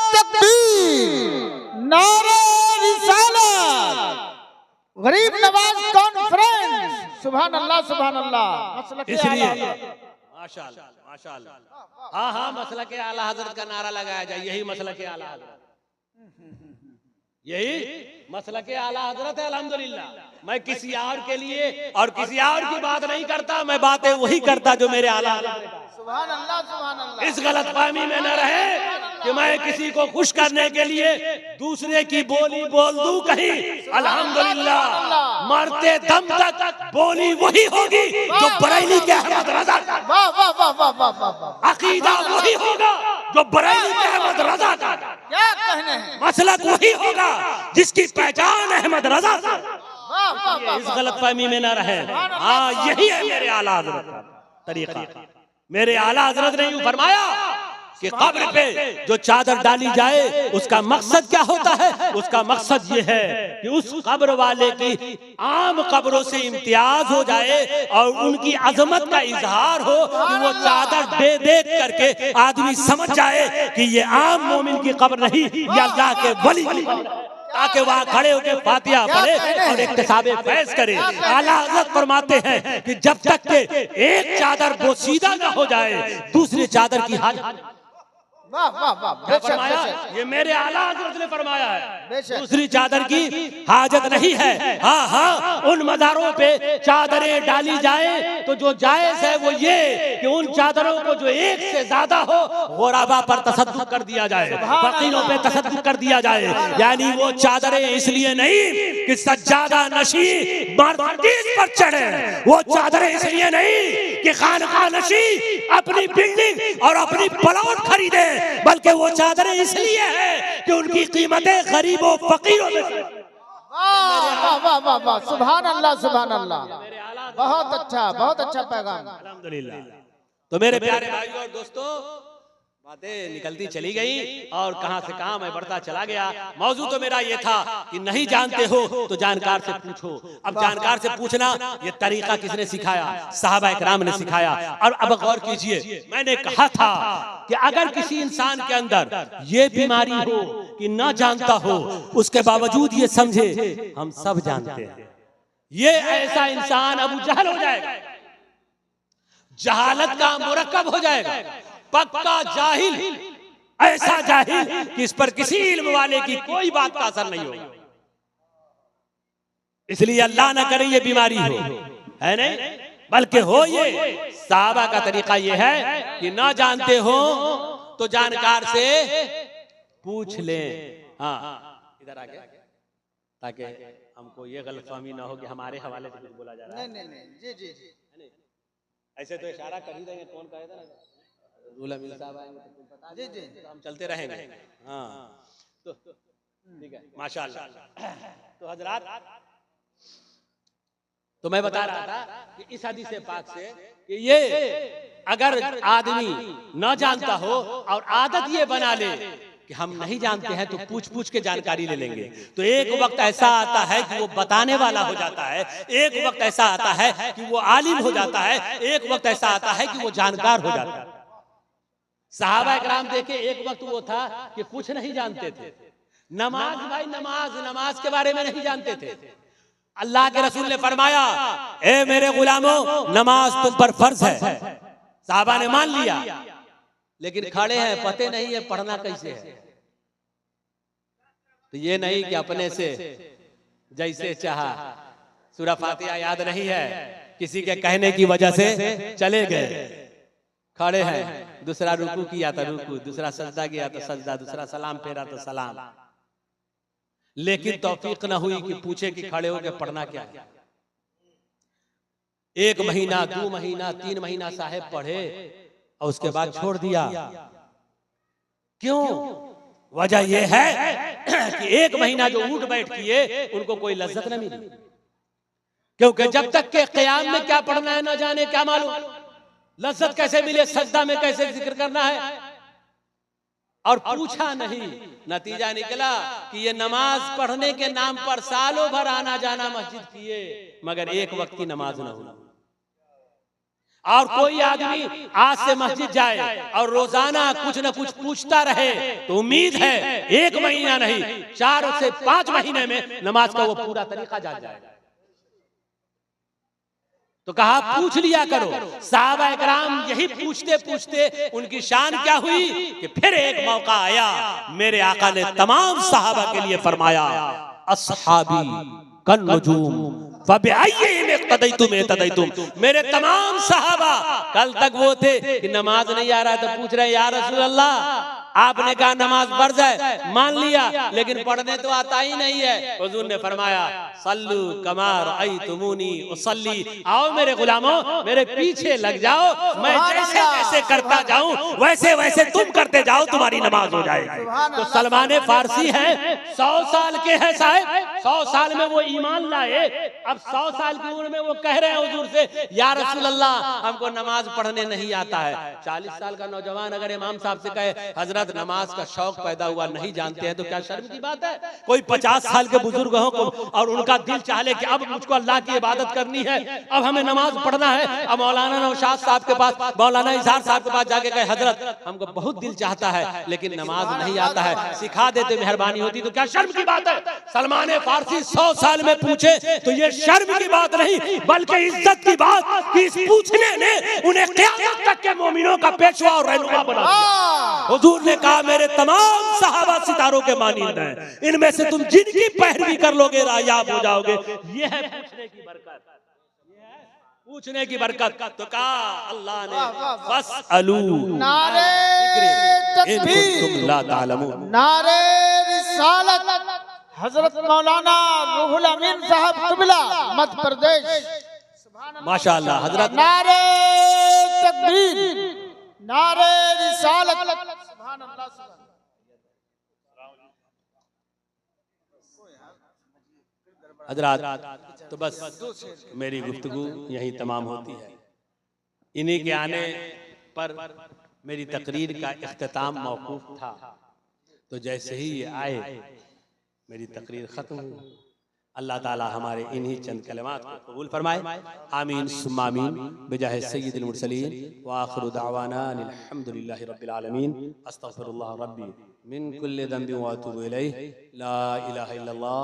तकबीर, नारे रिसालत, गरीब नवाज कॉन्फ्रेंस, सुभान अल्लाह सुभान अल्लाह। इसलिए माशाअल्लाह माशाअल्लाह, हाँ हाँ, मसला के आला हजरत का नारा लगाया जाए, यही मसला के आला हजरत, यही मसला के आला हजरत है। अल्हम्दुलिल्लाह, मैं किसी और के लिए और किसी और की बात नहीं करता, मैं बातें वही करता जो मेरे आला हजरत। सुभान अल्लाह सुभान अल्लाह। इस गलतफहमी में न रहे कि मैं किसी को खुश करने के लिए दूसरे की बोली बोल दूं कहीं। अल्हम्दुलिल्लाह, मरते दम तक बोली वही होगी जो बरेली के अहमद रजा का, वाह वाह वाह वाह वाह वाह, अकीदा वही होगा जो बरेली के अहमद रजा का, क्या कहने हैं, मसलक वही होगा जिसकी पहचान अहमद रजा से। इस गलतफहमी में ना रहे। हाँ, यही है मेरे आला हजरत का तरीका। मेरे आला हजरत ने यूं फरमाया कि कब्र पे जो चादर डाली जाए उसका मकसद क्या होता है? उसका मकसद ये है कि उस कब्र वाले की आम कब्रों से इम्तियाज हो जाए और उनकी अजमत का इजहार हो कि वो चादर देख करके आदमी समझ जाए कि ये आम मोमिन की कब्र नहीं, ये अल्लाह के वली की कब्र है। ताकि वहाँ खड़े होकर फातिहा पढ़े और इक्तिसाबे फैज करे। आला हज़रत फरमाते हैं कि जब तक के एक चादर बोसीदा न हो जाए दूसरी चादर की हाजत। वाह वाह वाह, क्या बेशक, फरमाया? बेशक। ये मेरे आला हज़रत ने फरमाया है, बेशक। दूसरी चादर की हाजत नहीं है। हाँ हाँ, उन मज़ारों पे चादरें डाली जाए तो जो जायज है वो ये कि उन चादरों को जो एक से ज्यादा हो गुराबा पर तसद्दुक कर दिया जाए, फकीरों पे तसद्दुक कर दिया जाए। यानी वो चादरें इसलिए नहीं कि सज्जादा नशी मर्सिडीज पर चढ़े, वो चादरें इसलिए नहीं कि खानका नशी अपनी बिल्डिंग और अपनी प्लॉट खरीदे, बल्कि वो चादरें इसलिए है कि उनकी कीमतें गरीबों फकीरों में। वाह वाह वाह वाह, सुभान अल्लाह सुभान अल्लाह, बहुत अच्छा पैगाम। अल्हम्दुलिल्लाह। तो मेरे प्यारे भाइयों और दोस्तों, बातें निकलती चली गई और कहां से कहां मैं बढ़ता चला गया। मौजू तो मेरा ये था कि नहीं जानते हो तो जानकार से पूछो। अब जानकार से पूछना ये तरीका किसने सिखाया? सहाबा इकराम ने सिखाया। और अब गौर कीजिए, मैंने कहा था कि अगर किसी इंसान के अंदर ये बीमारी हो कि ना जानता हो उसके बावजूद ये समझे हम सब जानते हैं, ये ऐसा इंसान अबू जहल हो जाएगा, जहालत का मुरक्कब हो जाएगा, पक्का जाहिल, ऐसा जाहिल कि इस पर किसी इल्म वाले की कोई बात का असर नहीं होगा। इसलिए अल्लाह ना करे ये बीमारी हो, है नहीं, बल्कि हो ये सहाबा का तरीका ये है कि ना जानते हो तो जानकार से पूछ ले। हाँ, इधर आके, ताकि हमको ये गलतफहमी ना हो कि हमारे हवाले से कुछ बोला जा रहा है। नहीं, जी जी जी, ऐसे तो इशारा कर ही देंगे, कौन कहेगा ना, जी जी, तो हम चलते रहेंगे। हाँ, तो ठीक है, माशाअल्लाह। तो हजरात, तो मैं बता रहा था कि इस हदीस पाक से कि ये अगर आदमी न जानता हो और आदत ये बना ले कि हम नहीं जानते हैं तो पूछ पूछ के जानकारी ले लेंगे, तो एक वक्त ऐसा आता है कि वो बताने वाला हो जाता है, एक वक्त ऐसा आता है कि वो आलिम हो जाता है, एक वक्त ऐसा आता है कि वो जानकार हो जाता है। सहाबा इकराम देखे, एक वक्त वो था कि कुछ नहीं जानते थे। नमाज, भाई नमाज के बारे में नहीं जानते थे। अल्लाह के रसूल ने फरमाया, ए मेरे गुलामों, नमाज तुम पर फर्ज है। सहाबा ने मान लिया, लेकिन खड़े हैं, पते नहीं है पढ़ना कैसे है। तो ये नहीं कि अपने से जैसे चाहा, सूरह फातिहा याद नहीं है, किसी के कहने की वजह से चले गए, खड़े हैं, दूसरा रुकू किया तो रुकू, दूसरा सजदा किया तो सजदा, दूसरा सलाम फेरा तो सलाम, लेकिन तौफीक न हुई कि पूछे कि खड़े होकर पढ़ना क्या है। 1 महीना 2 महीना 3 महीना साहेब पढ़े और उसके बाद छोड़ दिया। क्यों? वजह यह है कि 1 महीना जो उठ बैठ किए उनको कोई लज्जत न मिली, क्योंकि जब तक के क़याम में क्या पढ़ना है न जाने, क्या मालूम लज्जत कैसे मिले, सजदा में कैसे जिक्र करना है, और पूछा नहीं। नतीजा निकला कि ये नमाज पढ़ने के नाम पर सालों भर आना जाना मस्जिद किए, मगर एक वक्त की नमाज न हुई। और कोई आदमी आज से मस्जिद जाए और रोजाना कुछ न कुछ पूछता रहे तो उम्मीद है 1 महीना नहीं 4 से 5 महीने में नमाज का वो पूरा तरीका जान जाएगा। तो कहा पूछ लिया करो। साहबा इकराम यही पूछते पूछते उनकी शान क्या हुई कि फिर एक मौका आया, मेरे आका ने तमाम सहाबा के लिए फरमाया, अस्हाबी कन नजूम फबिअय्यिहिम इक्तदैतुम इक्तदैतुम। मेरे तमाम सहाबा, कल तक वो थे कि नमाज नहीं आ रहा तो पूछ रहे या रसूल अल्लाह आपने कहा नमाज पढ़ जाए, मान लिया, लेकिन पढ़ने तो आता ही नहीं है। हुजूर ने फरमाया सल्लू कमा रअयतुमूनी उसल्ली, आओ मेरे गुलामों मेरे पीछे लग जाओ, मैं जैसे जैसे करता जाऊं वैसे वैसे तुम करते जाओ, तुम्हारी नमाज हो जाएगी। तो सलमान फारसी है, 100 साल के हैं साहब, 100 साल में वो ईमान लाए। अब 100 साल की उम्र में वो कह रहे हैं हुजूर से, या रसूल अल्लाह हमको नमाज पढ़ने नहीं आता है। 40 साल का नौजवान अगर इमाम साहब से कहे हजरत नमाज का शौक पैदा हुआ, नहीं जानते हैं, तो क्या शर्म की बात है? कोई 50 साल के बुजुर्ग हो और उनका दिल चाहे कि अब मुझको अल्लाह की इबादत करनी है, अब हमें नमाज पढ़ना है, अब मौलाना नौशाद साहब के पास, मौलाना इजहार साहब के पास जाके कहे हजरत हमको बहुत दिल चाहता है लेकिन नमाज नहीं आता है, सिखा देते मेहरबानी होती, तो क्या शर्म की बात है? सलमान फारसी 100 साल में पूछे तो ये शर्म की बात नहीं बल्कि इज्जत की बात कि इस पूछने ने उन्हें क़यामत तक के मोमिनों का पेशवा और रहनुमा बना दिया। हुजूर ने कहा मेरे तमाम सहाबा सितारों के मानिंद हैं, इनमें से तुम जिनकी पैरवी कर लोगे रायाब हो जाओगे। ये है पूछने की बरकत, पूछने की बरकत। तो कहा अल्लाह ने फसअलू नारे तकबीर, ला तालमून, नारे रिसालत, हजरत मौलाना रूहुल अमीन साहब तुबला मध्य प्रदेश, माशाअल्लाह हजरत, नारे तकबीर, नारे रिसालत, सुभान अल्लाह, सुभान। हजरत तो बस मेरी गुफ्तगू यहीं तमाम होती है। इन्हीं के आने पर मेरी तकरीर का इख्तिताम मौकूफ था, तो जैसे ही ये आए मेरी तकरीर खत्म हुई। अल्लाह ताला हमारे इन्हीं चंद कलमात को कबूल फरमाए, आमीन सुम्मा आमीन, बिजाह सय्यिदिल मुरसलीन व आखिरु दावाना अल्हम्दुलिल्लाहि रब्बिल आलमीन, अस्तगफिरुल्लाह रब्बी मिन कुल्लि ज़ंबिन व अतूबु इलैहि, ला इलाहा इल्लल्लाह